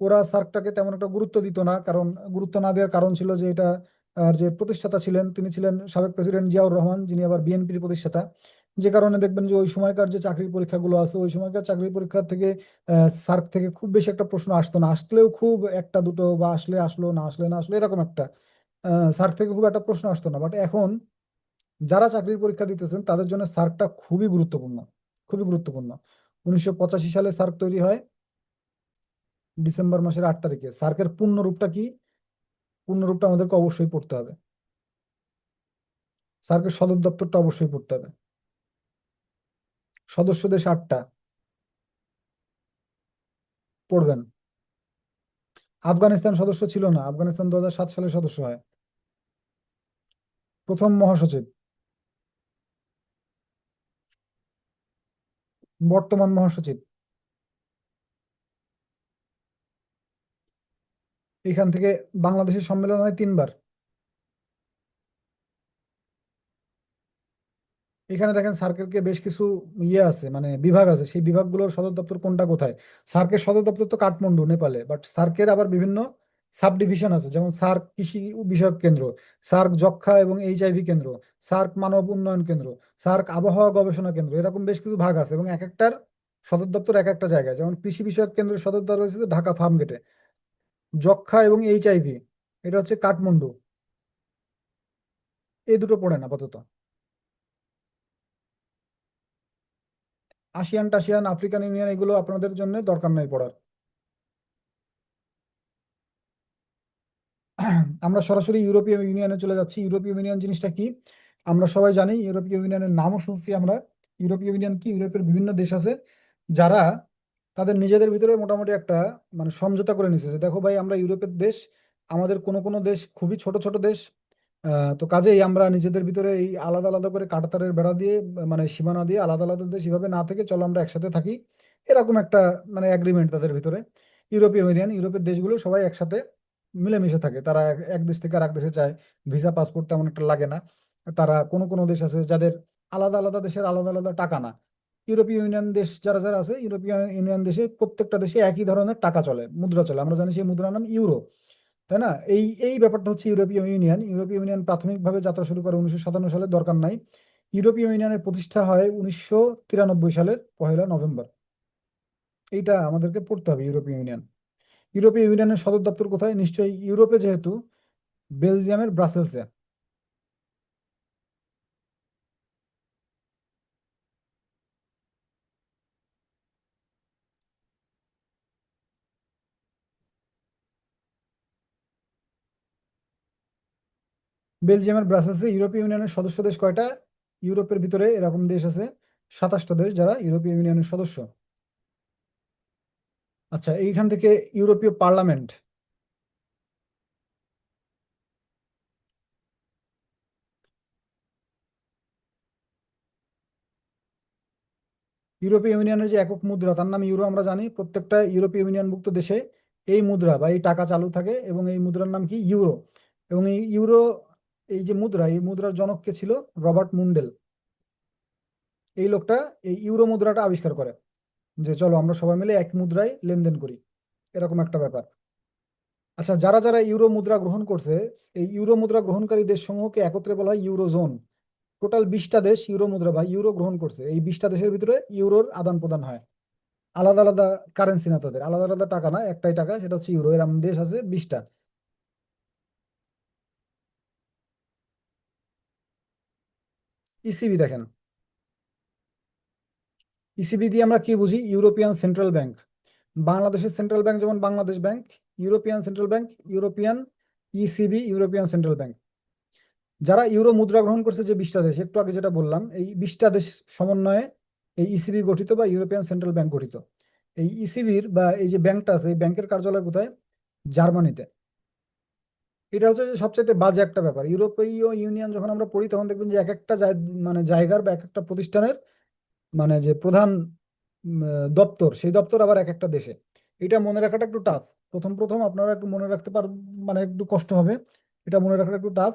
ওরা সার্কটাকে তেমন একটা গুরুত্ব দিত না। কারণ গুরুত্ব না দেওয়ার কারণ ছিল যে এটা, আর যে প্রতিষ্ঠাতা ছিলেন তিনি ছিলেন সাবেক প্রেসিডেন্ট জিয়াউর রহমান, যিনি আবার বিএনপির প্রতিষ্ঠাতা। যে কারণে দেখবেন যে ওই সময়কার যে চাকরির পরীক্ষাগুলো আছে, ওই সময়কার চাকরির পরীক্ষা থেকে সার্ক থেকে খুব বেশি একটা প্রশ্ন আসতো না, আসলেও খুব একটা দুটো, বা আসলে আসলো, না আসলে না আসলো, এরকম একটা। সার্ক থেকে খুব একটা প্রশ্ন আসতো না। বাট এখন যারা চাকরির পরীক্ষা দিতেছেন তাদের জন্য সার্কটা খুবই গুরুত্বপূর্ণ, খুবই গুরুত্বপূর্ণ। 1985 সালে সার্ক তৈরি হয়, ডিসেম্বর মাসের 8 তারিখে। সার্কের পূর্ণ রূপটা কি, পূর্ণ রূপটা আমাদেরকে অবশ্যই পড়তে হবে। সার্কের সদর দপ্তরটা অবশ্যই পড়তে হবে। সদস্য দেশ 8টা, পড়বেন। আফগানিস্তান সদস্য ছিল না, আফগানিস্তান 2007 সালে সদস্য হয়। প্রথম মহাসচিব, বর্তমান মহাসচিব। এখান থেকে বাংলাদেশের সম্মেলন হয় 3বার। এখানে দেখেন সার্কেলকে বেশ কিছু ইয়ে আছে, মানে বিভাগ আছে, সেই বিভাগগুলোর সদর দপ্তর কোনটা কোথায়। সার্কের সদর দপ্তর তো কাঠমান্ডু, নেপালে। বাট সার্কের আবার বিভিন্ন সাব ডিভিশন আছে, যেমন সার্ক কৃষি বিষয়ক কেন্দ্র, সার্ক যক্ষ্মা এবং এইচআইভি কেন্দ্র, সার্ক মানব উন্নয়ন কেন্দ্র, সার্ক আবহাওয়া গবেষণা কেন্দ্র, এরকম বেশ কিছু ভাগ আছে। এবং এক একটার সদর দপ্তর এক একটা জায়গায়। যেমন কৃষি বিষয়ক কেন্দ্রের সদর দপ্তর রয়েছে ঢাকা ফার্ম গেটে। যক্ষ্মা এবং এইচআইভি, এটা হচ্ছে কাঠমান্ডু। এই দুটো পড়েন আপাতত। আসিয়ান টাসিয়ান, আফ্রিকান ইউনিয়ন, এগুলো আপনাদের জন্য দরকার নাই পড়ার। আমরা সরাসরি ইউরোপীয় ইউনিয়নে চলে যাচ্ছি। ইউরোপীয় ইউনিয়ন জিনিসটা কি আমরা সবাই জানি। ইউরোপীয় ইউনিয়নের নামও শুনছি আমরা। ইউরোপীয় ইউনিয়ন কি, ইউরোপের বিভিন্ন দেশ আছে যারা তাদের নিজেদের ভিতরে মোটামুটি একটা মানে সমঝোতা করে নিছে যে দেখো ভাই, আমরা ইউরোপের দেশ, আমাদের কোনো কোনো দেশ খুবই ছোট ছোট দেশ, তো কাজেই আমরা নিজেদের ভিতরে এই আলাদা আলাদা করে কাঁটাতারের বেড়া দিয়ে মানে সীমানা দিয়ে আলাদা আলাদা দেশ এভাবে না থেকে চলো আমরা একসাথে থাকি, এরকম একটা মানে এগ্রিমেন্ট তাদের ভিতরে। ইউরোপীয় ইউনিয়ন, ইউরোপের দেশগুলো সবাই একসাথে মিলেমিশে থাকে। তারা এক দেশ থেকে আরেক দেশে যায়, ভিসা পাসপোর্ট তেমন একটা লাগে না। তারা কোনো কোনো দেশ আছে যাদের আলাদা আলাদা দেশের আলাদা আলাদা টাকা না। ইউরোপীয় ইউনিয়ন দেশ যারা যারা আছে, ইউরোপীয় ইউনিয়ন দেশে প্রত্যেকটা দেশে একই ধরনের টাকা চলে, মুদ্রা চলে। আমরা জানি সেই মুদ্রার নাম ইউরো, তাই না? এই এই ব্যাপারটা হচ্ছে ইউরোপীয় ইউনিয়ন। ইউরোপীয় ইউনিয়ন প্রাথমিকভাবে যাত্রা শুরু করে 1957 সালে, দরকার নাই। ইউরোপীয় ইউনিয়নের প্রতিষ্ঠা হয় 1993 সালের 1 নভেম্বর। এইটা আমাদেরকে পড়তে হবে। ইউরোপীয় ইউনিয়ন, ইউরোপীয় ইউনিয়নের সদর দপ্তর কোথায়? নিশ্চয়ই ইউরোপে, যেহেতু বেলজিয়ামের ব্রাসেলসে। বেলজিয়ামের ব্রাসেলসে। ইউরোপীয় ইউনিয়নের সদস্য দেশ কয়টা? ইউরোপের ভিতরে এরকম দেশ আছে 27টা দেশ যারা ইউরোপীয় ইউনিয়নের সদস্য। আচ্ছা, এইখান থেকে ইউরোপীয় পার্লামেন্ট, ইউরোপীয় ইউনিয়নের যে একক মুদ্রা তার নাম ইউরো, আমরা জানি। প্রত্যেকটা ইউরোপীয় ইউনিয়নভুক্ত দেশে এই মুদ্রা বা এই টাকা চালু থাকে, এবং এই মুদ্রার নাম কি? ইউরো। এবং এই ইউরো, এই যে মুদ্রা, এই মুদ্রার জনক কে ছিল? রবার্ট মুন্ডেল। এই লোকটা এই ইউরো মুদ্রাটা আবিষ্কার করে, যে চলো আমরা সবাই মিলে এক মুদ্রায় লেনদেন করি, এরকম একটা ব্যাপার। আচ্ছা, যারা যারা ইউরো মুদ্রা গ্রহণ করছে, এই ইউরো মুদ্রা গ্রহণকারী দেশসমূহকে একত্রে বলা হয় ইউরোজোন। টোটাল 20টা দেশ ইউরো মুদ্রা বা ইউরো গ্রহণ করছে। এই 20টা দেশের ভিতরে ইউরোর আদান প্রদান হয়। আলাদা আলাদা কারেন্সি না তাদের, আলাদা আলাদা টাকা না, একটাই টাকা, সেটা হচ্ছে ইউরো। এরকম দেশ আছে 20টা। ইসিবি দেখেন, ইসিবি দিয়ে আমরা কি বুঝি? European central bank. বাংলাদেশের সেন্ট্রাল ব্যাংক যেমন Bangladesh bank, European central bank European, ECB European central bank. যারা ইউরো মুদ্রা গ্রহণ করছে যে 20টা দেশ, একটু আগে যেটা বললাম, এই 20টা দেশ সমন্বয়ে এই ইসিবি গঠিত বা ইউরোপিয়ান সেন্ট্রাল ব্যাংক গঠিত। এই ইসিবির বা এই যে ব্যাংকটা আছে, এই ব্যাংকের কার্যালয় কোথায়? জার্মানিতে। এটা হচ্ছে যে সবচেয়ে বাজে একটা ব্যাপার। ইউরোপীয় ইউনিয়ন যখন আমরা পড়ি তখন দেখবেন যে এক একটা মানে জায়গার বা এক একটা প্রতিষ্ঠানের মানে যে প্রধান দপ্তর, সেই দপ্তর আবার এক একটা দেশে। এটা মনে রাখাটা একটু টাফ। প্রথম প্রথম আপনারা একটু মনে রাখতে মানে একটু কষ্ট হবে, এটা মনে রাখাটা একটু টাফ।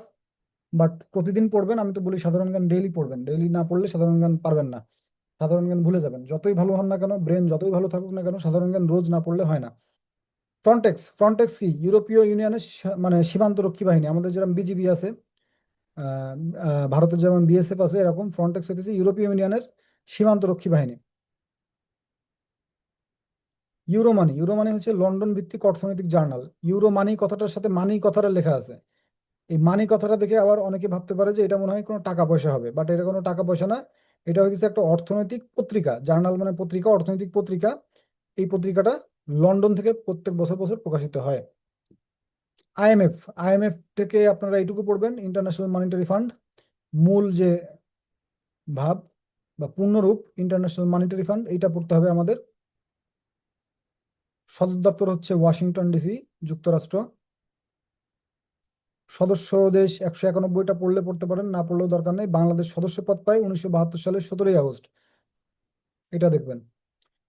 বাট প্রতিদিন পড়বেন, আমি তো বলি সাধারণ জ্ঞান ডেইলি পড়বেন। ডেইলি না পড়লে সাধারণ জ্ঞান পারবেন না, সাধারণ জ্ঞান ভুলে যাবেন। যতই ভালো হন না কেন, ব্রেন যতই ভালো থাকুক না কেন, সাধারণ জ্ঞান রোজ না পড়লে হয় না। ফ্রন্টেক্স, ফ্রন্টেক্স কি? ইউরোপীয় ইউনিয়নের মানে সীমান্ত রক্ষী বাহিনী। আমাদের যেরকম বিজিবি আছে, আহ, ভারতের যেমন বিএসএফ আছে, এরকম ফ্রন্টেক্স হচ্ছে ইউরোপীয় ইউনিয়নের সীমান্ত রক্ষী বাহিনী। ইউরো মানি, ইউরো মানি হচ্ছে লন্ডন ভিত্তিক অর্থনৈতিক জার্নাল। ইউরো মানি কথাটার সাথে মানি কথাটা লেখা আছে। এই মানি কথাটা দেখে আবার অনেকে ভাবতে পারে যে এটা মনে হয় কোনো টাকা পয়সা হবে, বাট এটা কোনো টাকা পয়সা না। এটা হচ্ছে একটা অর্থনৈতিক পত্রিকা। জার্নাল মানে পত্রিকা, অর্থনৈতিক পত্রিকা। এই পত্রিকাটা লন্ডন থেকে প্রত্যেক বছর বছর প্রকাশিত হয়। আইএমএফ, আইএমএফ থেকে আপনারা এইটুকু পড়বেন, ইন্টারন্যাশনাল মনিটারি ফান্ড। মূল যে ভাব বা পূর্ণরূপ ইন্টারন্যাশনাল মনিটারি ফান্ড, এইটা পড়তে হবে আমাদের। সদর দপ্তর হচ্ছে ওয়াশিংটন ডিসি, যুক্তরাষ্ট্র। সদস্য দেশ 191টা, পড়লে পড়তে পারেন, না পড়লেও দরকার নেই। বাংলাদেশ সদস্যপদ পায় 1972 সালের 17 আগস্ট, এটা দেখবেন।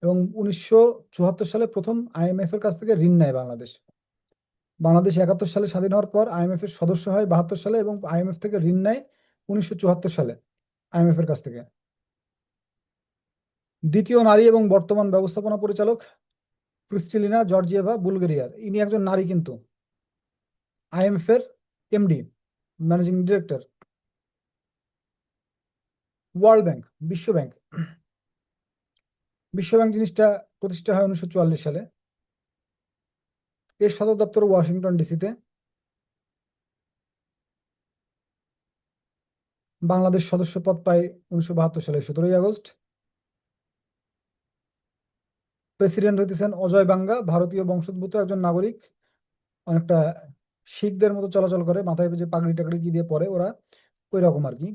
এবং 1974 সালে প্রথম আইএমএফ এর কাছ থেকে ঋণ নেয় বাংলাদেশ। বাংলাদেশ 71 সালে স্বাধীন হওয়ার পর আইএমএফ এর সদস্য হয় 72 সালে, এবং আইএমএফ থেকে ঋণ নেয় 1974 সালে আইএমএফ এর কাছ থেকে। দ্বিতীয় নারী এবং বর্তমান ব্যবস্থাপনা পরিচালক ক্রিস্টেলিনা জর্জিয়েভা, বুলগেরিয়ার। ইনি একজন নারী কিন্তু। আইএমএফ এর MD, managing director. World bank, বিশ্ব ব্যাংক। বিশ্ব ব্যাংক জিনিসটা প্রতিষ্ঠা হয় 1944 সালে। এর সদর দপ্তর ওয়াশিংটন ডিসিতে। বাংলাদেশ সদস্যপদ পায় 1972 সালের 17 আগস্ট। প্রেসিডেন্ট হইতেছেন অজয় বাঙ্গা, ভারতীয় বংশোদ্ভূত একজন নাগরিক, অনেকটা শিখদের মতো চলাচল করে, মাথায় যে পাগড়ি টাগড়ি কি দিয়ে পরে ওরা ওই রকম আর কি।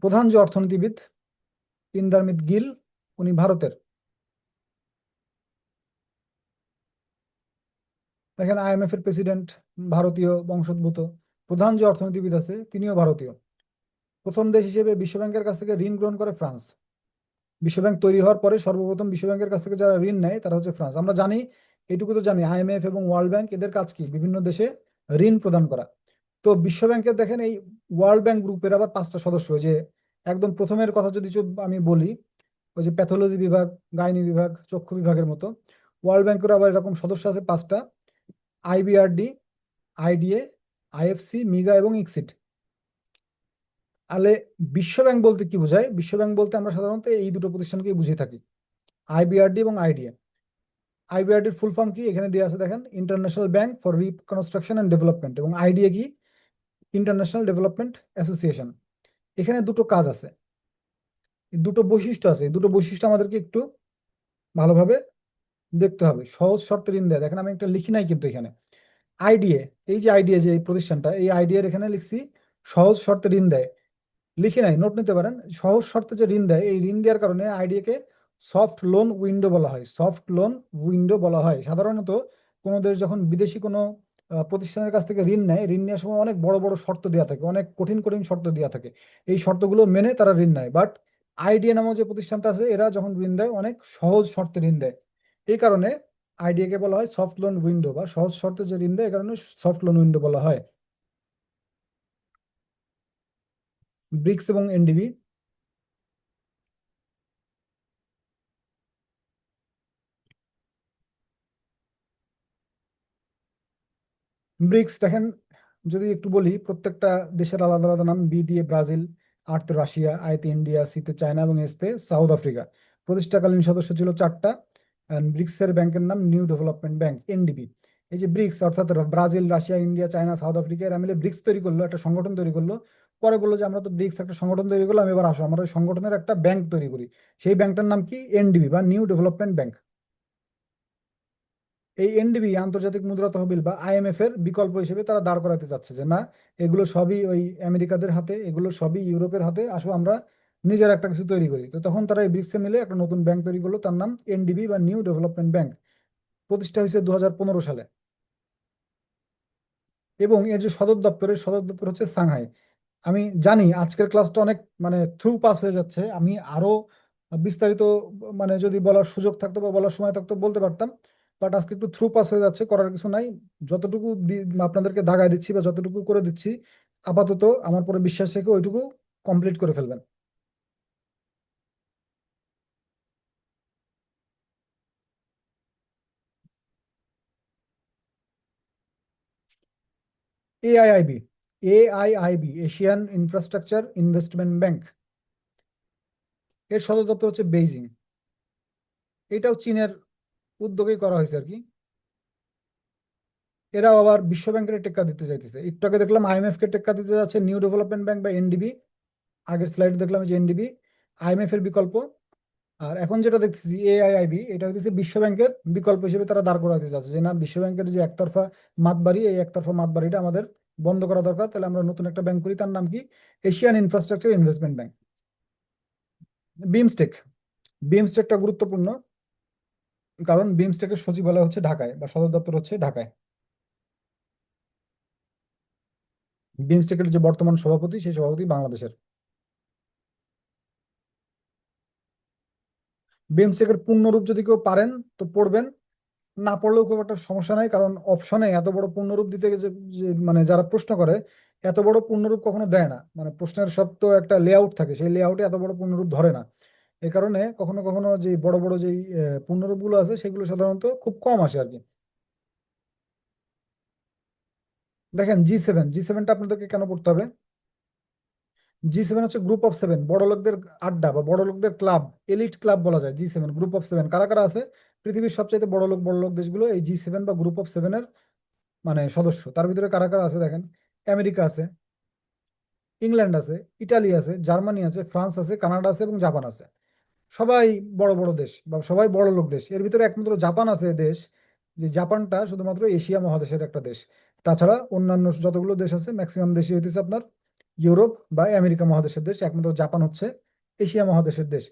প্রধান যে অর্থনীতিবিদ ইন্দারমিত গিল, উনি ভারতের। দেখেন আইএমএফ এর প্রেসিডেন্ট ভারতীয় বংশোদ্ভূত। প্রধান যে অর্থনীতিবিদ আছে তিনিও ভারতীয়। প্রথম দেশ হিসেবে বিশ্বব্যাংকের কাছ থেকে ঋণ গ্রহণ করে ফ্রান্স। বিশ্বব্যাংক তৈরি হওয়ার পরে সর্বপ্রথম বিশ্বব্যাংকের কাছ থেকে যারা ঋণ নেয় তারা হচ্ছে ফ্রান্স। আমরা জানি, এটুকু তো জানি, আইএমএফ এবং ওয়ার্ল্ড ব্যাংক এদের কাজ কি? বিভিন্ন দেশে ঋণ প্রদান করা। তো বিশ্বব্যাংকের দেখেন এই ওয়ার্ল্ড ব্যাংক গ্রুপের আবার 5টা সদস্য। ওই যে একদম প্রথমের কথা যদি আমি বলি, ওই যে প্যাথোলজি বিভাগ, গাইনি বিভাগ, চক্ষু বিভাগের মতো ওয়ার্ল্ড ব্যাংকের আবার এরকম সদস্য আছে 5টা। আইবিআরডি, আইডিএ, আইএফসি, মিগা এবং ইকসিট। তাহলে বিশ্বব্যাংক বলতে কি বোঝায়? বিশ্বব্যাংক বলতে আমরা সাধারণত এই দুটো প্রতিষ্ঠানকেই বুঝে থাকি, আইবিআরডি এবং আইডিএ। আইবিআরডির ফুল ফর্ম কি এখানে দেওয়া আছে দেখেন, international bank for reconstruction and development. এবং আইডিএ কি? International development association. এখানে দুটো কাজ আছে, দুটো বৈশিষ্ট্য আছে। এই দুটো বৈশিষ্ট্য আমাদেরকে একটু ভালোভাবে দেখতে হবে। সহজ শর্তে ঋণ দেয়, দেখেন আমি একটা লিখি নাই কিন্তু এখানে। আইডিএ, এই যে আইডিএ যে প্রতিষ্ঠানটা, এই আইডিএর এখানে লিখছি সহজ শর্তে ঋণ দেয়, লিখে নাই, নোট নিতে পারেন। সহজ শর্তে যে ঋণ দেয়, এই ঋণ দেওয়ার কারণে আইডিএ কে সফট লোন উইন্ডো বলা হয়। সফট লোন উইন্ডো বলা হয়। সাধারণত কোনো দেশ যখন বিদেশি কোনো প্রতিষ্ঠানের কাছ থেকে ঋণ নেয়, ঋণ নেওয়ার সময় অনেক বড় বড় শর্ত দেওয়া থাকে, অনেক কঠিন কঠিন শর্ত দেওয়া থাকে। এই শর্তগুলো মেনে তারা ঋণ নেয়। বাট আইডিএ নামক যে প্রতিষ্ঠানটা আছে, এরা যখন ঋণ দেয় অনেক সহজ শর্তে ঋণ দেয়। এই কারণে আইডিএ কে বলা হয় সফট লোন উইন্ডো, বা সহজ শর্তে যে ঋণ দেয় এই কারণে সফট লোন উইন্ডো বলা হয়। ব্রিক্স এবং এনডিবি। ব্রিক্স দেখেন, যদি একটু বলি, প্রত্যেকটা দেশের আলাদা আলাদা নাম। বি দিয়ে ব্রাজিল, আর তে রাশিয়া, আই তে ইন্ডিয়া, সি তে চায়না এবং এস তে সাউথ আফ্রিকা। প্রতিষ্ঠাকালীন সদস্য ছিল 4টা। ব্রিক্সের ব্যাংকের নাম নিউ ডেভেলপমেন্ট ব্যাংক, এনডিবি। এই যে ব্রিক্স অর্থাৎ Brazil, Russia, India, China, south Africa, এরা মিলে ব্রিক্স তৈরি করলো, একটা সংগঠন তৈরি করলো। পরে বললো যে আমরা তো ব্রিক্স একটা সংগঠন তৈরি করলাম, এবার আসো আমরা ওই সংগঠনের একটা ব্যাংক তৈরি করি। সেই ব্যাংকটার নাম কি? এনডিবি বা নিউ ডেভেলপমেন্ট ব্যাংক। এই এনডিবি আন্তর্জাতিক মুদ্রা তহবিল বা আইএমএফ এর বিকল্প হিসেবে তারা দাঁড় করাতে চাচ্ছে যে না, এগুলো সবই ওই আমেরিকাদের হাতে, এগুলো সবই ইউরোপের হাতে, আসো আমরা নিজের একটা কিছু তৈরি করি। তো তখন তারা এই ব্রিক্সে মিলে একটা নতুন ব্যাংক তৈরি করলো, তার নাম এনডিবি বা নিউ ডেভেলপমেন্ট ব্যাংক। প্রতিষ্ঠা হয়েছে 2015 সালে। এবং এর যে সদর দপ্তর হচ্ছে সাংহাই। আমি জানি আজকের ক্লাসটা অনেক মানে থ্রু পাস হয়ে যাচ্ছে, আমি আরো বিস্তারিত মানে যদি বলার সুযোগ থাকতো বা বলার সময় থাকতো বলতে পারতাম। বাট আজকে একটু থ্রু পাস হয়ে যাচ্ছে, করার কিছু নাই। যতটুকু আপনাদেরকে দাগায় দিচ্ছি বা যতটুকু করে দিচ্ছি, আপাতত আমার পরে বিশ্বাস রেখে ওইটুকু কমপ্লিট করে ফেলবেন। AIIB, AIIB Asian Infrastructure Investment bank. এর সদর দপ্তর হচ্ছে বেইজিং। এটাও চীনের উদ্যোগেই করা হয়েছে আর কি। এরাও আবার বিশ্ব ব্যাংকের টেক্কা দিতে চাইতেছে। একটু আগে দেখলাম আইএমএফ কে টেক্কা দিতে যাচ্ছে নিউ ডেভেলপমেন্ট ব্যাংক বা এনডিবি। আগের স্লাইড দেখলাম যে এনডিবি আইএমএফ এর বিকল্প। আর এখন যেটা দেখতেছি এআইআইবি, এটা হচ্ছে বিশ্ব ব্যাংকের বিকল্প হিসেবে তারা দাঁড় করাতে চাচ্ছে যে না, বিশ্ব ব্যাংকের যে একতরফা মাতবাড়ি, এই একতরফা মাতবাড়িটা আমাদের বন্ধ করা দরকার। তাহলে আমরা নতুন একটা ব্যাংক করি, তার নাম কি? Asian Infrastructure Investment Bank. BIMSTEC, বিমস্টেকটা গুরুত্বপূর্ণ কারণ বিমস্টেকের সচিবালয় হচ্ছে ঢাকায় বা সদর দপ্তর হচ্ছে ঢাকায়। বিমস্টেকের যে বর্তমান সভাপতি, সেই সভাপতি বাংলাদেশের। বিমস্টেকের পূর্ণরূপ যদি কেউ পারেন তো পড়বেন, না পড়লেও খুব একটা সমস্যা নাই। কারণ অপশনে এত বড় পূর্ণরূপ দিতে মানে যারা প্রশ্ন করে, এত বড় পূর্ণরূপ কখনো দেয় না। মানে প্রশ্নের সব তো একটা লেআউট থাকে, সেই লেআউটে এত বড় পূর্ণরূপ ধরে না। এই কারণে কখনো কখনো যে বড় বড় যেই পূর্ণরূপ গুলো আছে, সেগুলো সাধারণত খুব কম আসে আর কি। দেখেন জি7, জি7টা আপনাদেরকে কেন পড়তে হবে? জি7 হচ্ছে গ্রুপ অফ 7, বড় লোকদের আড্ডা বা বড় লোকদের ক্লাব, এলিট ক্লাব বলা যায়। জি7 গ্রুপ অফ 7 কারা কারা আছে? পৃথিবীর সবচাইতে বড় লোক দেশগুলো এই জি7 বা গ্রুপ অফ 7 মানে সদস্য। তার ভিতরে কারা কারা আছে দেখেন, আমেরিকা আছে, ইংল্যান্ড আছে, ইটালি আছে, জার্মানি আছে, ফ্রান্স আছে, কানাডা আছে এবং জাপান আছে। সবাই বড় বড় দেশ বা সবাই বড় লোক দেশ। এর ভিতরে একমাত্র জাপান আছে দেশ যে জাপানটা শুধুমাত্র এশিয়া মহাদেশের একটা দেশ, তাছাড়া অন্যান্য যতগুলো দেশ আছে ম্যাক্সিমাম দেশই হইতেছে আপনার ইউরোপ বা আমেরিকা মহাদেশের দেশ, একমাত্র জাপান হচ্ছে এশিয়া মহাদেশের দেশ।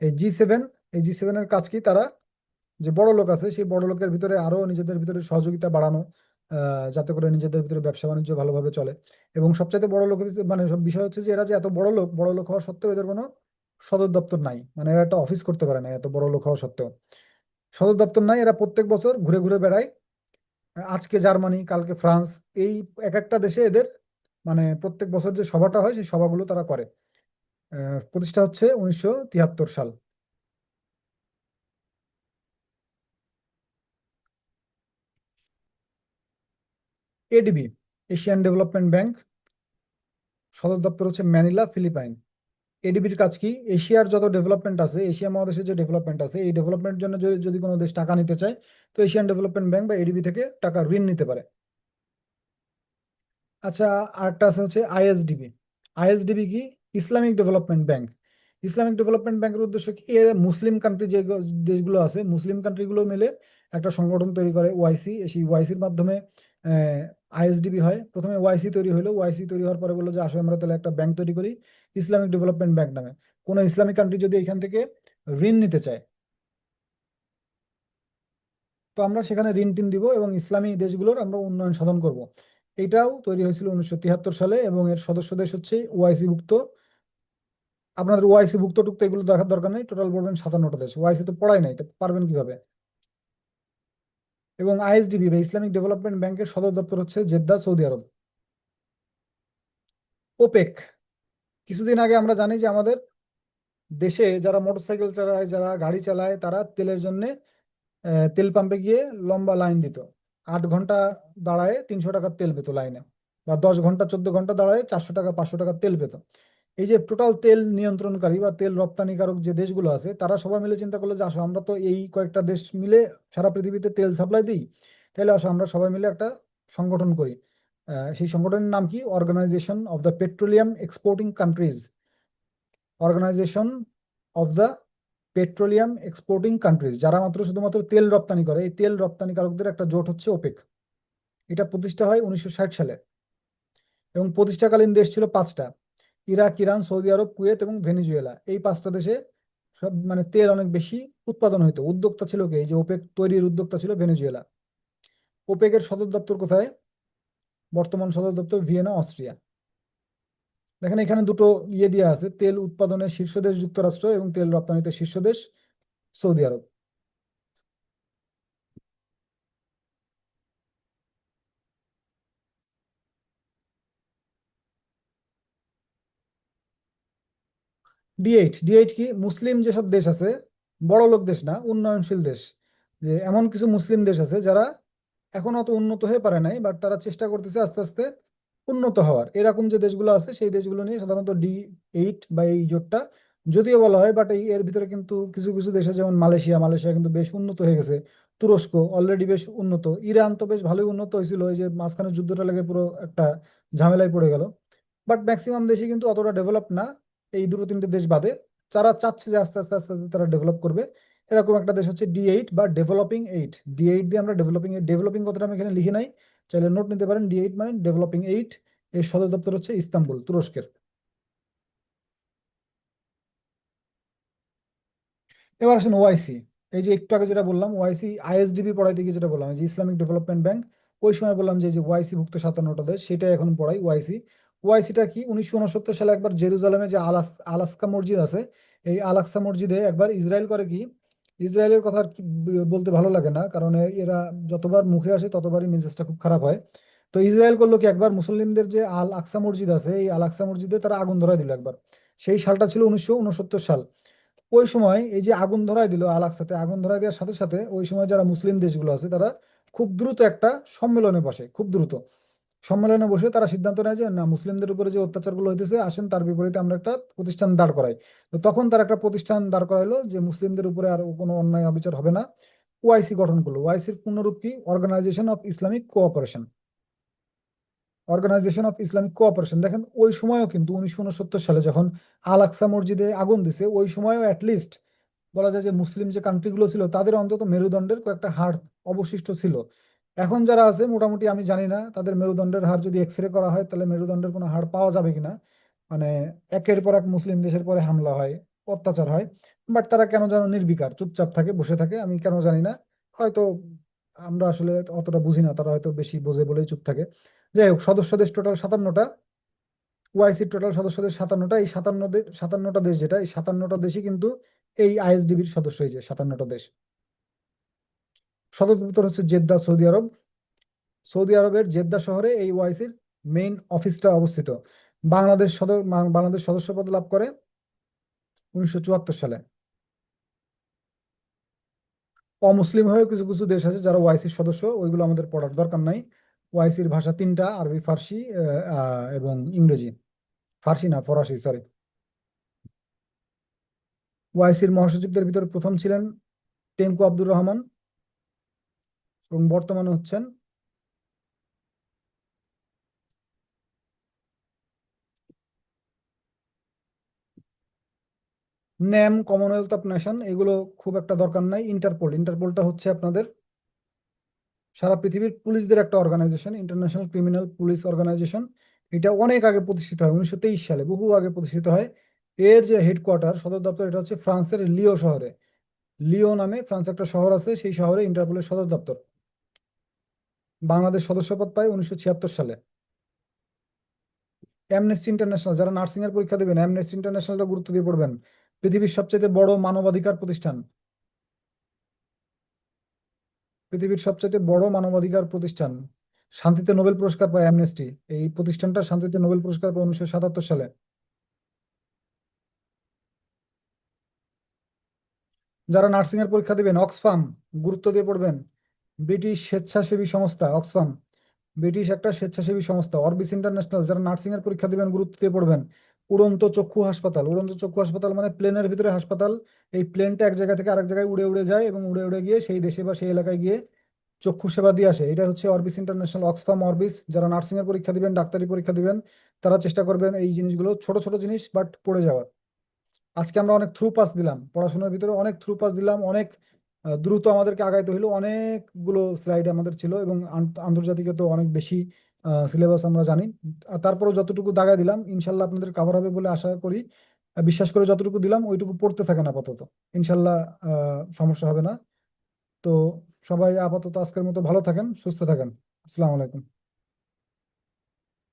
এই G7, এই G7 এর কাজ কি, তারা যে বড় লোক আছে সেই বড় লোকের ভিতরে আরো নিজেদের ভিতরে সহযোগিতা বাড়ানো, যাতে করে নিজেদের ভিতরে ব্যবসা বাণিজ্য ভালোভাবে চলে। এবং সবচাইতে বড় লোক মানে সব বিষয় হচ্ছে যে এরা যে এত বড় লোক হওয়া সত্ত্বেও এদের কোনো সদর দপ্তর নাই, মানে এরা একটা অফিস করতে পারে না এত বড় লোক হওয়া সত্ত্বেও। সদর দপ্তর নাই, এরা প্রত্যেক বছর ঘুরে ঘুরে বেড়ায়, আজকে জার্মানি কালকে ফ্রান্স, এই এক একটা দেশে এদের মানে প্রত্যেক বছর যে সভাটা হয় সেই সভাগুলো তারা করে। প্রতিষ্ঠা হচ্ছে 1973 সাল। এডিবি, এশিয়ান ডেভেলপমেন্ট ব্যাংক, সদর দপ্তর হচ্ছে ম্যানিলা, ফিলিপাইন। এডিবির কাজ কি, এশিয়ার যত ডেভেলপমেন্ট আছে, এশিয়া মহাদেশের যে ডেভেলপমেন্ট আছে, এই ডেভেলপমেন্টের জন্য যদি কোনো দেশ টাকা নিতে চায় তো এশিয়ান ডেভেলপমেন্ট ব্যাংক বা এডিবি থেকে টাকা ঋণ নিতে পারে। আচ্ছা, আরেকটা আছে হচ্ছে আইএসডিবি। আইএসডিবি কি, Islamic development bank. Islamic development ব্যাংকের উদ্দেশ্য কি, এর মুসলিম কান্ট্রি যে দেশগুলো আছে, মুসলিম কান্ট্রিগুলো মিলে একটা সংগঠন তৈরি করে ওয়াইসি, সেই ওয়াইসির মাধ্যমে আইএসডিবি হয়। প্রথমে ওয়াইসি তৈরি হলো, ওয়াইসি তৈরি হওয়ার পরে বললো যে আসলে আমরা তাহলে একটা ব্যাংক তৈরি করি ইসলামিক ডেভেলপমেন্ট ব্যাংক নামে। কোনো ইসলামিক কান্ট্রি যদি এখান থেকে ঋণ নিতে চায় তো আমরা সেখানে ঋণ টিন দিব এবং ইসলামী দেশগুলোর আমরা উন্নয়ন সাধন করব। এটাও তৈরি হয়েছিল 1973 সালে এবং এর সদস্য দেশ হচ্ছে ওআইসি ভুক্ত। আপনাদের ওআইসি ভুক্ত টুক্ত এগুলো দেখার দরকার নেই, টোটাল বলবেন 57টা দেশ। ওআইসি তো পড়াই নাই, তো পারবেন কিভাবে। এবং আইএসডিবি বা ইসলামিক ডেভেলপমেন্ট ব্যাংকের সদর দপ্তর হচ্ছে জেদ্দা, সৌদি আরব। ওপেক, কিছুদিন আগে আমরা জানি যে আমাদের দেশে যারা মোটরসাইকেল চালায়, যারা গাড়ি চালায়, তারা তেলের জন্য তেল পাম্পে গিয়ে লম্বা লাইন দিত। 8 ঘন্টা দাঁড়ায় 300 টাকার তেল পেতো লাইনে, বা 10 ঘন্টা 14 ঘন্টা দাঁড়ায় 400 টাকা 500 টাকার তেল পেতো। এই যে টোটাল তেল নিয়ন্ত্রণকারী বা তেল রপ্তানিকারক যে দেশগুলো আছে, তারা সবাই মিলে চিন্তা করলো যে আসো আমরা তো এই কয়েকটা দেশ মিলে সারা পৃথিবীতে তেল সাপ্লাই দিই, তাহলে আসো আমরা সবাই মিলে একটা সংগঠন করি। সেই সংগঠনের নাম কি, organisation of the Petroleum Exporting Countries. Organization of the Petroleum Exporting Countries, যারা মাত্র শুধুমাত্র তেল রপ্তানি করে, এই তেল রপ্তানিকারকদের একটা জোট হচ্ছে ওপেক। এটা প্রতিষ্ঠা হয় 1960 সালে এবং প্রতিষ্ঠাকালীন দেশ ছিল 5টা: ইরাক, ইরান, সৌদি আরব, কুয়েত এবং ভেনেজুয়েলা। এই 5টা দেশে সব মানে তেল অনেক বেশি উৎপাদন হইতো। উদ্যোক্তা ছিল কে, এই যে ওপেক তৈরির উদ্যোক্তা ছিল ভেনেজুয়েলা। ওপেকের সদর দপ্তর কোথায়, বর্তমান সদর দপ্তর ভিয়েনা, অস্ট্রিয়া। দেখেন এখানে দুটো ইয়ে দেওয়া আছে, তেল উৎপাদনের শীর্ষ দেশ যুক্তরাষ্ট্র এবং তেল রপ্তানিতে শীর্ষ দেশ সৌদি আরব। ডি8 কি, মুসলিম যেসব দেশ আছে, বড় লোক দেশ না, উন্নয়নশীল দেশ। যে এমন কিছু মুসলিম দেশ আছে যারা এখন অত উন্নত হয়ে পারে নাই, বাট তারা চেষ্টা করতেছে আস্তে আস্তে উন্নত হওয়ার। এরকম যে দেশগুলো আছে সেই দেশগুলো নিয়ে সাধারণত ডি8 বা এই জোটটা যদিও বলা হয়, বাট এর ভিতরে কিন্তু কিছু কিছু দেশ আছে, যেমন মালয়েশিয়া। মালয়েশিয়া কিন্তু বেশ উন্নত হয়ে গেছে। তুরস্ক অলরেডি বেশ উন্নত। ইরান তো বেশ ভালোই উন্নত হয়েছিল, ওই যে মাঝখানে যুদ্ধটা লেগে পুরো একটা ঝামেলায় পড়ে গেল। বাট ম্যাক্সিমাম দেশই কিন্তু অতটা ডেভেলপ না, এই দুটো তিনটে দেশ বাদে। যারা চাচ্ছে যে আস্তে আস্তে আস্তে আস্তে তারা ডেভেলপ করবে, এরকম একটা দেশ হচ্ছে ডি8 বা ডেভেলপিং 8। ডি8 দিয়ে আমরা ডেভেলপিং কথাটা আমি এখানে লিখে নাই, চাইলে নোট নিতে পারেন। ডি8 মানে ডেভেলপিং 8। এর সদর দপ্তর হচ্ছে ইস্তাম্বুল, তুরস্কের। এবার আসেন ওআইসি। এই যে একটু আগে যেটা বললাম, ওআইসি আইএসডিবি পড়াইতে গিয়ে যেটা বললাম, এই যে ইসলামিক ডেভেলপমেন্ট ব্যাংক, ওই সময় বললাম যে ওআইসি ভুক্ত 57টা দেশ, সেটাই এখন পড়াই ওআইসি। ওআইসিটা কি, 1969 সালে একবার জেরুজালেমে যে আলাস্কা মসজিদ আছে, এই আলাক্সা মসজিদে একবার ইসরায়েল করে কি, ইসরায়েলের কথা আর কি বলতে ভালো লাগে না, কারণ এরা যতবার মুখে আসে ততবারই মেজাজটা খুব খারাপ হয়। তো ইসরায়েল করলো কি, একবার মুসলিমদের যে আল আকসা মসজিদ আছে, এই আল আকসা মসজিদে তারা আগুন ধরায় দিল একবার। সেই সালটা ছিল 1969 সাল। ওই সময় এই যে আগুন ধরায় দিল, আল আকসাতে আগুন ধরায় দেওয়ার সাথে সাথে ওই সময় যারা মুসলিম দেশগুলো আছে তারা খুব দ্রুত একটা সম্মেলনে বসে। খুব দ্রুত সম্মেলনে বসে তারা সিদ্ধান্ত নেয় যে না, মুসলিমদের উপরে যে অত্যাচারগুলো হইতেছে, আসেন তার বিপরীতে আমরা একটা প্রতিষ্ঠান দাঁড় করাই। তো তখন তারা একটা প্রতিষ্ঠান দাঁড় করাইলো যে মুসলিমদের উপরে আর কোনো অন্যায় অবিচার হবে না। ওআইসি গঠন করলো। ওআইসির পূর্ণরূপ কি, organisation of Islamic cooperation. Organization of Islamic cooperation. দেখেন ওই সময়ও কিন্তু 1969 সালে যখন আল আকসা মসজিদে আগুন দিছে, ওই সময়ও অ্যাটলিস্ট বলা যায় যে মুসলিম যে কান্ট্রিগুলো ছিল তাদের অন্তত মেরুদণ্ডের কয়েকটা হাড় অবশিষ্ট ছিল। এখন যারা আছে মোটামুটি আমি জানি না তাদের মেরুদণ্ডের হাড় যদি এক্সরে করা হয় তাহলে মেরুদণ্ডের কোনো হাড় পাওয়া যাবে কিনা। মানে একের পর এক মুসলিম দেশের পরে হামলা হয়, অত্যাচার হয়, বাট তারা কেন যেন নির্বিকার চুপচাপ থাকে, বসে থাকে, আমি কেন জানি না। হয়তো আমরা আসলে অতটা বুঝি না, তারা হয়তো বেশি বোঝে বলেই চুপ থাকে। যাই হোক, সদস্য দেশ টোটাল 57টা, ওআইসির টোটাল সদস্য দেশ 57টা। এই 57টা দেশ, যেটা এই 57টা দেশই কিন্তু এই আইএসডিবির সদস্য, এই যে 57টা দেশ। সদর দপ্তর হচ্ছে জেদ্দা, সৌদি আরব। সৌদি আরবের জেদ্দা শহরে এই ওআইসির মেইন অফিসটা অবস্থিত। বাংলাদেশ সদস্যপদ লাভ করে 1974 সালে। অমুসলিম হয়েও কিছু কিছু দেশ আছে যারা ওআইসির সদস্য, ওইগুলো আমাদের পড়ার দরকার নাই। ওআইসির ভাষা 3টা, আরবি, ফার্সি এবং ইংরেজি। ফার্সি না, ফরাসি, সরি। ওআইসির মহাসচিবদের ভিতরে প্রথম ছিলেন টেঙ্কু আব্দুর রহমান এবং বর্তমানে হচ্ছেন ন্যাম, কমনওয়েলথ অফ নেশন, এগুলো খুব একটা দরকার নাই। ইন্টারপোলটা হচ্ছে আপনাদের সারা পৃথিবীর পুলিশদের একটা organization, international criminal police organization. এটা অনেক আগে প্রতিষ্ঠিত হয়, 1923 সালে, বহু আগে প্রতিষ্ঠিত হয়। এর যে হেডকোয়ার্টার, সদর দপ্তর, এটা হচ্ছে ফ্রান্সের লিও শহরে। লিও নামে ফ্রান্স একটা শহর আছে, সেই শহরে ইন্টারপোলের সদর দপ্তর। বাংলাদেশ সদস্যপদ পায় 1976 সালে। অ্যামনেস্টি ইন্টারন্যাশনাল, যারা নার্সিং এর পরীক্ষা দেবেন, অ্যামনেস্টি ইন্টারন্যাশনালটা গুরুত্ব দিয়ে পড়বেন। পৃথিবীর সবচেয়ে বড় মানবাধিকার প্রতিষ্ঠান, পৃথিবীর সবচেয়ে বড় মানবাধিকার প্রতিষ্ঠান। শান্তিতে নোবেল পুরস্কার পায় অ্যামনেস্টি। এই প্রতিষ্ঠানটা শান্তিতে নোবেল পুরস্কার পায় 1977 সালে। যারা নার্সিং এর পরীক্ষা দিবেন, অক্সফাম, গুরুত্ব দিয়ে পড়বেন। ব্রিটিশ স্বেচ্ছাসেবী সংস্থা অক্সফাম, ব্রিটিশ একটা স্বেচ্ছাসেবী সংস্থা। অরবিস ইন্টারন্যাশনাল, যারা নার্সিং এর পরীক্ষা দিবেন, গুরুত্ব দিয়ে পড়বেন। উড়ন্ত চক্ষু হাসপাতাল, উড়ন্ত চক্ষু হাসপাতাল মানে প্লেনের ভিতরে হাসপাতাল। এই প্লেনটা এক জায়গা থেকে আরেক জায়গায় উড়ে উড়ে যায় এবং উড়ে উড়ে গিয়ে সেই দেশে বা সেই এলাকায় গিয়ে চক্ষু সেবা দিয়ে আসে। এটা হচ্ছে অরবিস ইন্টারন্যাশনাল, অক্সফাম, অরবিস। যারা নার্সিং এর পরীক্ষা দিবেন, ডাক্তারি পরীক্ষা দিবেন, তারা চেষ্টা করবেন এই জিনিসগুলো, ছোট ছোট জিনিস বাট পড়ে যাওয়ার। আজকে আমরা অনেক থ্রু পাস দিলাম, পড়াশোনার ভিতরে অনেক থ্রু পাস দিলাম, অনেক দ্রুত আমাদেরকে আগাইতে হইলো। অনেকগুলো স্লাইড আমাদের ছিল এবং আন্তর্জাতিকে তো অনেক বেশি সিলেবাস আমরা জানি। আর তারপরেও যতটুকু দাগায় দিলাম, ইনশাল্লাহ আপনাদের কাভার হবে বলে আশা করি। বিশ্বাস করে যতটুকু দিলাম ওইটুকু পড়তে থাকেন আপাতত, ইনশাল্লাহ সমস্যা হবে না। তো সবাই আপাতত আজকের মতো ভালো থাকেন, সুস্থ থাকেন। আসসালামু আলাইকুম।